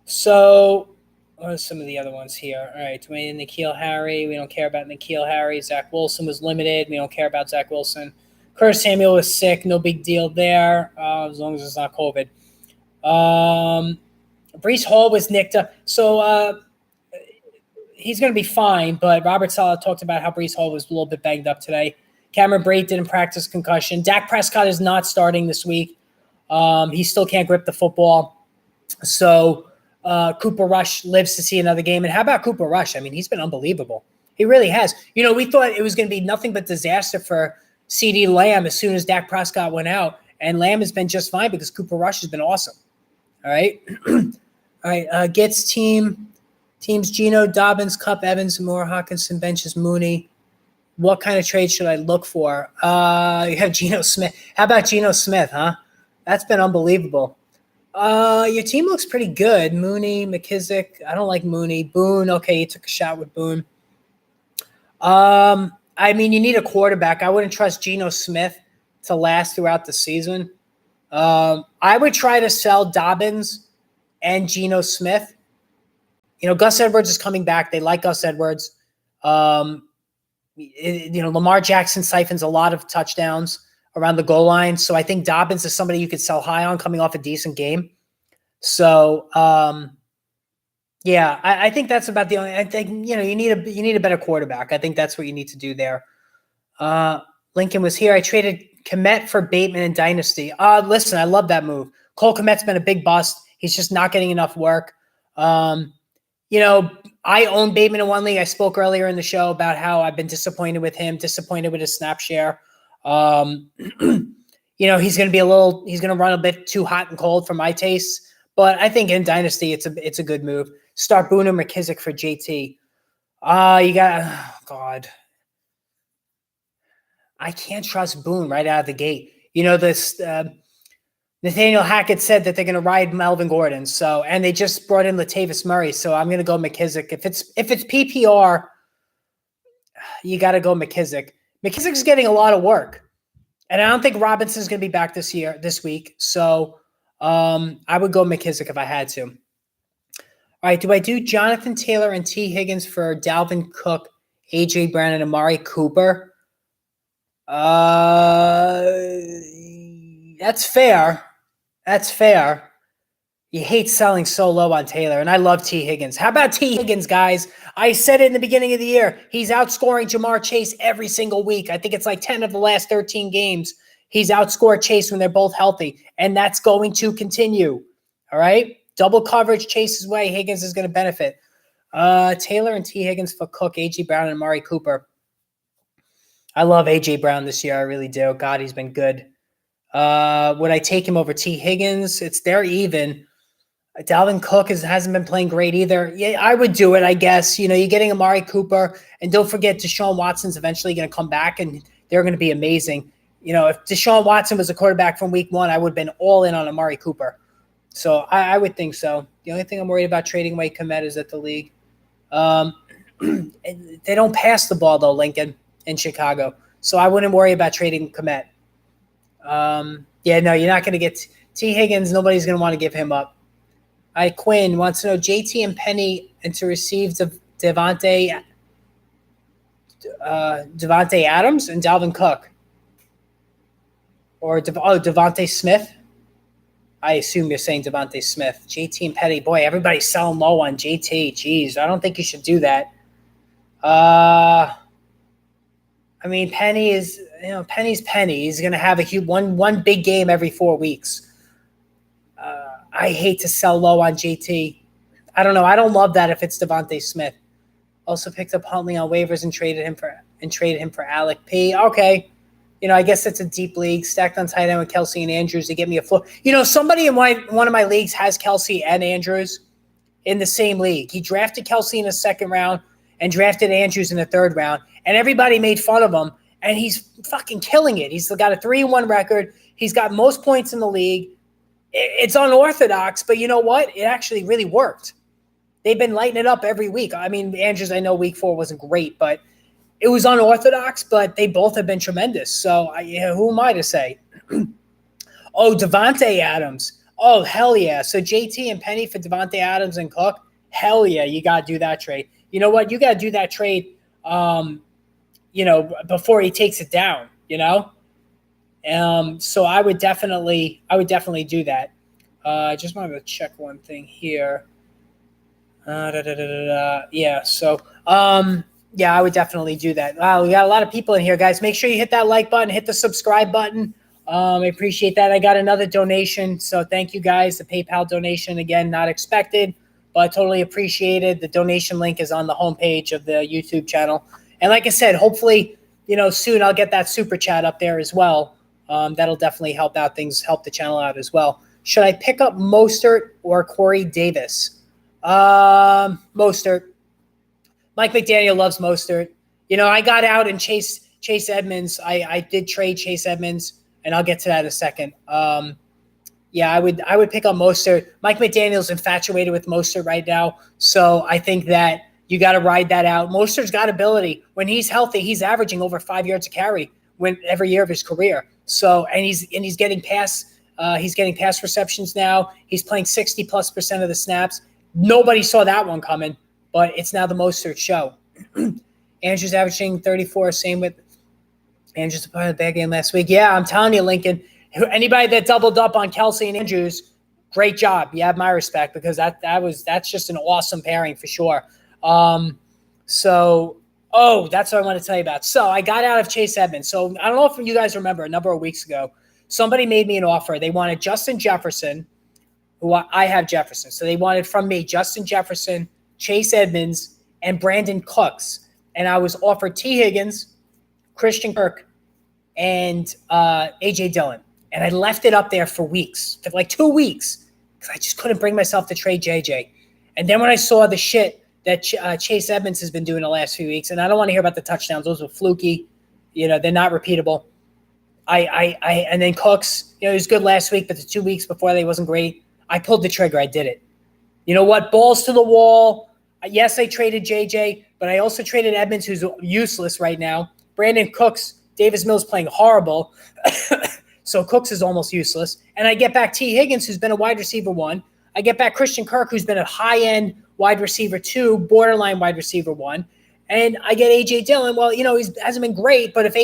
S1: So what are some of the other ones here? All right, Dwayne N'Keal Harry. We don't care about N'Keal Harry. Zach Wilson was limited. We don't care about Zach Wilson. Curtis Samuel was sick. No big deal there, as long as it's not COVID. Breece Hall was nicked up. So he's going to be fine, but Robert Saleh talked about how Breece Hall was a little bit banged up today. Cameron Brate didn't practice concussion. Dak Prescott is not starting this week. He still can't grip the football. So Cooper Rush lives to see another game. And how about Cooper Rush? I mean, he's been unbelievable. He really has. You know, we thought it was going to be nothing but disaster for CeeDee Lamb as soon as Dak Prescott went out. And Lamb has been just fine because Cooper Rush has been awesome. All right. All right. Gets teams Geno, Dobbins, Kupp, Evans, Moore, Hawkinson, benches Mooney. What kind of trade should I look for? You have Geno Smith. How about Geno Smith, huh? That's been unbelievable. Your team looks pretty good. Mooney, McKissick. I don't like Mooney. Boone. Okay, you took a shot with Boone. I mean, you need a quarterback. I wouldn't trust Geno Smith to last throughout the season. I would try to sell Dobbins and Geno Smith. You know, Gus Edwards is coming back. They like Gus Edwards. Lamar Jackson siphons a lot of touchdowns around the goal line. So I think Dobbins is somebody you could sell high on coming off a decent game. So, I think that's about the only – I think, you need a better quarterback. I think that's what you need to do there. Lincoln was here. I traded Kmet for Bateman in Dynasty. Listen, I love that move. Cole Kmet's been a big bust. He's just not getting enough work. I own Bateman in one league. I spoke earlier in the show about how I've been disappointed with him, disappointed with his snap share. He's going to run a bit too hot and cold for my taste. But I think in Dynasty, it's a good move. Start Boone or McKissick for JT. God. I can't trust Boone right out of the gate. Nathaniel Hackett said that they're going to ride Melvin Gordon. So, and they just brought in Latavius Murray. So I'm going to go McKissick. If it's PPR, you got to go McKissick. McKissick's getting a lot of work, and I don't think Robinson's going to be back this week. So I would go McKissick if I had to. All right. Do I do Jonathan Taylor and T. Higgins for Dalvin Cook, A.J. Brown, and Amari Cooper? That's fair. That's fair. You hate selling so low on Taylor, and I love T. Higgins. How about T. Higgins, guys? I said it in the beginning of the year. He's outscoring Jamar Chase every single week. I think it's like 10 of the last 13 games. He's outscored Chase when they're both healthy, and that's going to continue. All right? Double coverage Chase's way. Higgins is going to benefit. Taylor and T. Higgins for Cook, A.J. Brown, and Amari Cooper. I love A.J. Brown this year. I really do. God, he's been good. Would I take him over T. Higgins? They're even. Dalvin Cook hasn't been playing great either. Yeah, I would do it, I guess. You're getting Amari Cooper, and don't forget Deshaun Watson's eventually going to come back, and they're going to be amazing. If Deshaun Watson was a quarterback from week one, I would have been all in on Amari Cooper. So I would think so. The only thing I'm worried about trading away Kmet is at the league. They don't pass the ball, though, Lincoln, in Chicago. So I wouldn't worry about trading Kmet. You're not going to get T. Higgins. Nobody's going to want to give him up. Quinn wants to know JT and Penny and to receive Devontae Adams and Dalvin Cook. Or Devontae Smith. I assume you're saying Devontae Smith. JT and Penny. Boy, everybody's selling low on JT. Jeez, I don't think you should do that. Penny is, Penny's Penny. He's going to have one big game every 4 weeks. I hate to sell low on JT. I don't know. I don't love that if it's Devontae Smith. Also picked up Huntley on waivers and traded him for Alec P. Okay. I guess it's a deep league stacked on tight end with Kelsey and Andrews to get me a floor. Somebody in one of my leagues has Kelsey and Andrews in the same league. He drafted Kelsey in the second round and drafted Andrews in the third round, and everybody made fun of him, and he's fucking killing it. He's got a 3-1 record. He's got most points in the league. It's unorthodox, but you know what? It actually really worked. They've been lighting it up every week. Andrews, I know week 4 wasn't great, but it was unorthodox, but they both have been tremendous. So who am I to say? Oh, Devontae Adams. Oh, hell yeah. So JT and Penny for Devontae Adams and Cook. Hell yeah, you got to do that trade. You know what? You got to do that trade, before he takes it down, So I would definitely do that. I just wanted to check one thing here. Yeah, so I would definitely do that. Wow, we got a lot of people in here, guys. Make sure you hit that like button, hit the subscribe button. I appreciate that. I got another donation, so thank you guys. The PayPal donation, again, not expected, but totally appreciated. The donation link is on the homepage of the YouTube channel. And like I said, hopefully, soon I'll get that super chat up there as well. That'll definitely help out things, help the channel out as well. Should I pick up Mostert or Corey Davis? Mostert. Mike McDaniel loves Mostert. I got out and Chase Edmonds. I did trade Chase Edmonds, and I'll get to that in a second. I would pick up Mostert. Mike McDaniel's infatuated with Mostert right now, so I think that you got to ride that out. Mostert's got ability. When he's healthy, he's averaging over 5 yards a carry every year of his career. So and he's getting pass receptions now. He's playing 60+% of the snaps. Nobody saw that one coming, but it's now the Mostert show. Andrew's averaging 34. Same with Andrew's a part of the bad game last week. Yeah, I'm telling you, Lincoln. Anybody that doubled up on Kelsey and Andrews, great job. You have my respect because that's just an awesome pairing for sure. That's what I want to tell you about. So I got out of Chase Edmonds. So I don't know if you guys remember a number of weeks ago, somebody made me an offer. They wanted Justin Jefferson, who I have Jefferson. So they wanted from me Justin Jefferson, Chase Edmonds, and Brandon Cooks. And I was offered T. Higgins, Christian Kirk, and A.J. Dillon. And I left it up there for weeks, for like 2 weeks, because I just couldn't bring myself to trade JJ. And then when I saw the shit that Chase Edmonds has been doing the last few weeks, and I don't want to hear about the touchdowns. Those were fluky. They're not repeatable. And then Cooks, he was good last week, but the 2 weeks before that, he wasn't great. I pulled the trigger. I did it. You know what? Balls to the wall. Yes, I traded JJ, but I also traded Edmonds, who's useless right now. Brandon Cooks, Davis Mills playing horrible. So Cooks is almost useless. And I get back T. Higgins, who's been a wide receiver 1. I get back Christian Kirk, who's been a high-end wide receiver 2, borderline wide receiver 1. And I get A.J. Dillon. Well, he hasn't been great, but if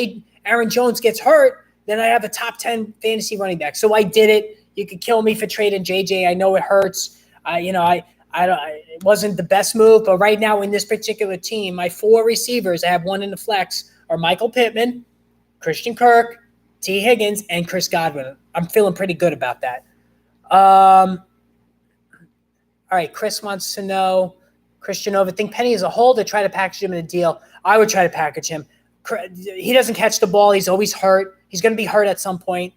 S1: Aaron Jones gets hurt, then I have a top 10 fantasy running back. So I did it. You could kill me for trading JJ. I know it hurts. It wasn't the best move, but right now in this particular team, my 4 receivers, I have 1 in the flex, are Michael Pittman, Christian Kirk, T. Higgins, and Chris Godwin. I'm feeling pretty good about that. All right, Chris wants to know, Christian Nova, think Penny is a hold or try to package him in a deal? I would try to package him. He doesn't catch the ball. He's always hurt. He's going to be hurt at some point.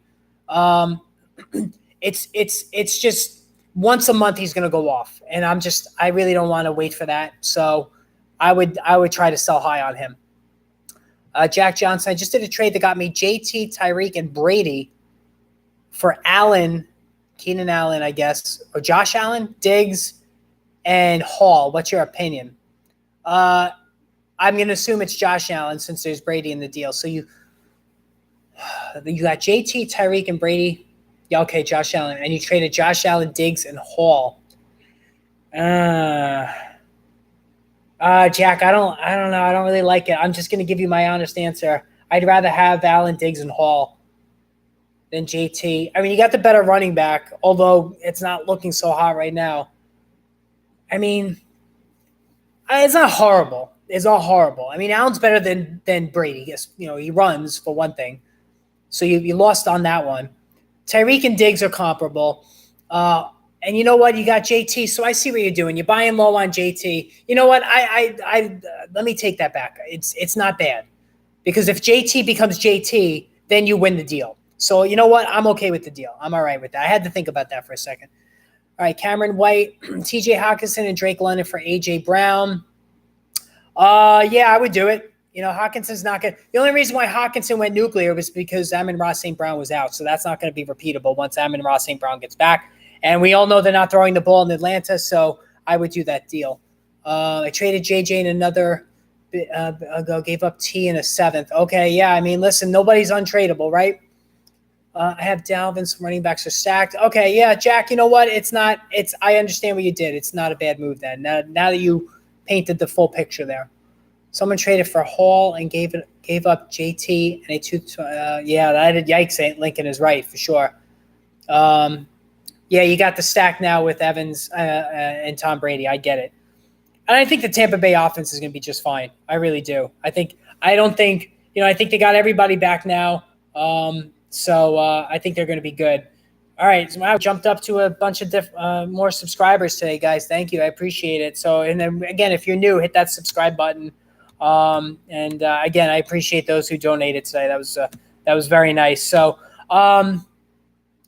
S1: It's just once a month he's going to go off, and I really don't want to wait for that. So I would try to sell high on him. Jack Johnson, I just did a trade that got me JT, Tyreek, and Brady for Keenan Allen, I guess, or Josh Allen, Diggs, and Hall. What's your opinion? I'm going to assume it's Josh Allen since there's Brady in the deal. So you got JT, Tyreek, and Brady. Yeah, okay, Josh Allen. And you traded Josh Allen, Diggs, and Hall. Jack, I don't know. I don't really like it. I'm just going to give you my honest answer. I'd rather have Allen, Diggs, and Hall than JT. I mean, you got the better running back, although it's not looking so hot right now. I mean, it's not horrible. It's not horrible. I mean, Allen's better than Brady. Yes, he runs for one thing. So you lost on that one. Tyreek and Diggs are comparable. And you know what? You got JT, so I see what you're doing. You're buying low on JT. You know what? I let me take that back. It's not bad. Because if JT becomes JT, then you win the deal. So you know what? I'm okay with the deal. I'm all right with that. I had to think about that for a second. All right, Cameron White, TJ Hawkinson, and Drake London for AJ Brown. Yeah, I would do it. Hawkinson's not good. The only reason why Hawkinson went nuclear was because Amon-Ra St. Brown was out. So that's not going to be repeatable once Amon-Ra St. Brown gets back. And we all know they're not throwing the ball in Atlanta, so I would do that deal. I traded JJ in another ago gave up T in a 7th. Okay, yeah. I mean, listen, nobody's untradeable, right? I have Dalvin's running backs are stacked. Okay, yeah, Jack. You know what? I understand what you did. It's not a bad move then. Now that you painted the full picture there. Someone traded for Hall and gave up JT and a 2. Yeah, that yikes. Lincoln is right for sure. Yeah, you got the stack now with Evans and Tom Brady. I get it. And I think the Tampa Bay offense is going to be just fine. I really do. I think they got everybody back now. So I think they're going to be good. All right. So I jumped up to a bunch of more subscribers today, guys. Thank you. I appreciate it. So, and then again, if you're new, hit that subscribe button. Again, I appreciate those who donated today. That was very nice. So,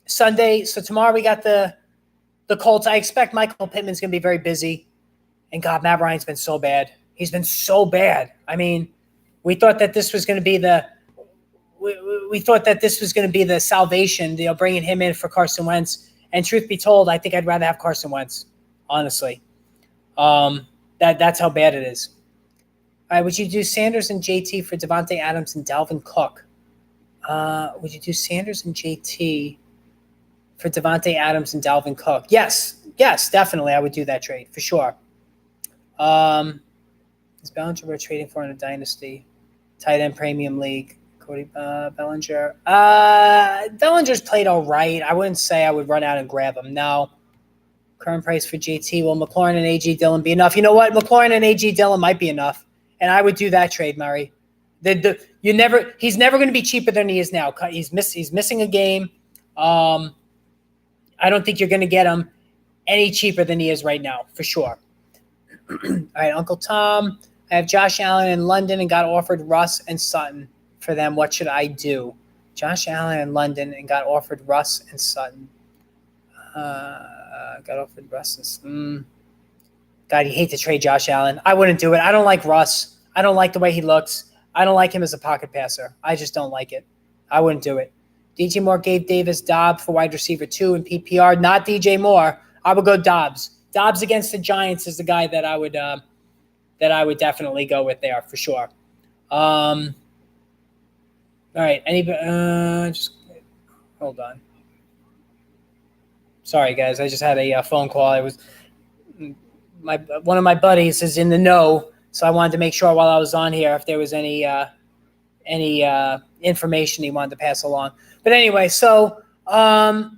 S1: Sunday. So tomorrow we got the Colts. I expect Michael Pittman's going to be very busy. And God, Matt Ryan's been so bad. He's been so bad. I mean, we thought that this was going to be the salvation, bringing him in for Carson Wentz. And truth be told, I think I'd rather have Carson Wentz, honestly. That's how bad it is. All right, would you do Sanders and JT for Devontae Adams and Dalvin Cook? Would you do Sanders and JT for Devontae Adams and Dalvin Cook? Yes, definitely. I would do that trade for sure. Is Bellinger we're trading for in a dynasty? Tight end premium league. Cody Bellinger. Bellinger's played all right. I wouldn't say I would run out and grab him. No. Current price for JT. Will McLaurin and A.G. Dillon be enough? You know what? McLaurin and A.G. Dillon might be enough. And I would do that trade, Murray. He's never going to be cheaper than he is now. He's missing a game. I don't think you're going to get him any cheaper than he is right now, for sure. All right, Uncle Tom. I have Josh Allen in London and got offered Russ and Sutton for them. What should I do? Josh Allen in London and got offered Russ and Sutton. Got offered Russ and God, you hate to trade Josh Allen. I wouldn't do it. I don't like Russ. I don't like the way he looks. I don't like him as a pocket passer. I just don't like it. I wouldn't do it. DJ Moore gave Davis Dobbs for wide receiver 2 in PPR. Not DJ Moore. I would go Dobbs. Dobbs against the Giants is the guy that I would definitely go with there for sure. All right. Just hold on. Sorry, guys. I just had a phone call. It was one of my buddies is in the know, so I wanted to make sure while I was on here if there was any information he wanted to pass along. But anyway, so oh,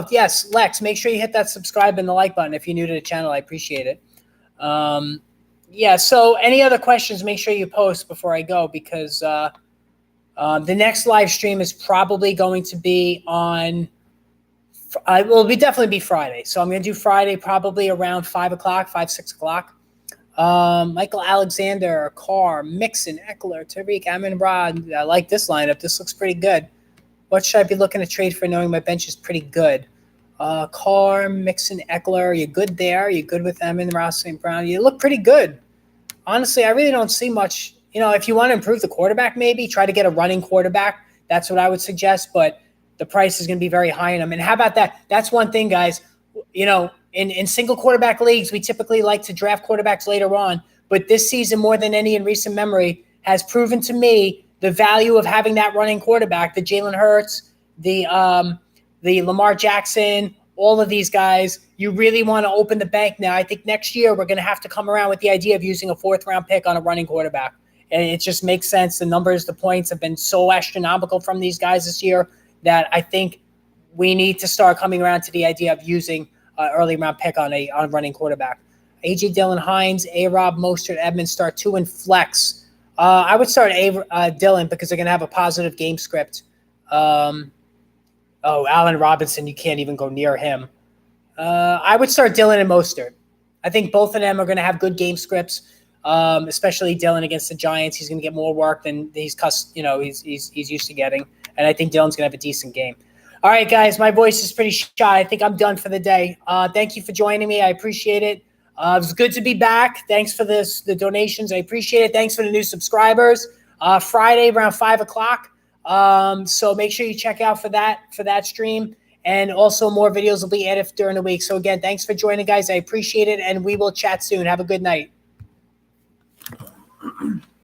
S1: yes, Lex, make sure you hit that subscribe and the like button if you're new to the channel. I appreciate it. Yeah, so any other questions, make sure you post before I go because the next live stream is probably going to be on will definitely be Friday. So I'm going to do Friday probably around 6 o'clock. Michael Alexander, Carr, Mixon, Eckler, Tariq, Amon-Ra. I like this lineup. This looks pretty good. What should I be looking to trade for knowing my bench is pretty good? Carr, Mixon, Eckler. You're good there. You're good with Amon-Ra, St. Brown. You look pretty good. Honestly, I really don't see much. If you want to improve the quarterback, maybe try to get a running quarterback. That's what I would suggest, but the price is going to be very high in them. And how about that? That's one thing, guys. In single quarterback leagues, we typically like to draft quarterbacks later on. But this season, more than any in recent memory, has proven to me the value of having that running quarterback, the Jalen Hurts, the Lamar Jackson, all of these guys. You really want to open the bank now. I think next year we're going to have to come around with the idea of using a 4th-round pick on a running quarterback. And it just makes sense. The numbers, the points have been so astronomical from these guys this year that I think we need to start coming around to the idea of using an early round pick on a running quarterback. A.J. Dillon, Hines, A-Rob, Mostert, Edmonds start 2 in flex. I would start Dillon because they're going to have a positive game script. Allen Robinson, you can't even go near him. I would start Dillon and Mostert. I think both of them are going to have good game scripts, especially Dillon against the Giants. He's going to get more work than he's used to getting. And I think Dillon's going to have a decent game. All right, guys, my voice is pretty shy. I think I'm done for the day. Thank you for joining me. I appreciate it. It was good to be back. Thanks for the donations. I appreciate it. Thanks for the new subscribers. Friday around 5 o'clock. So make sure you check out for that stream. And also more videos will be added during the week. So again, thanks for joining, guys. I appreciate it. And we will chat soon. Have a good night.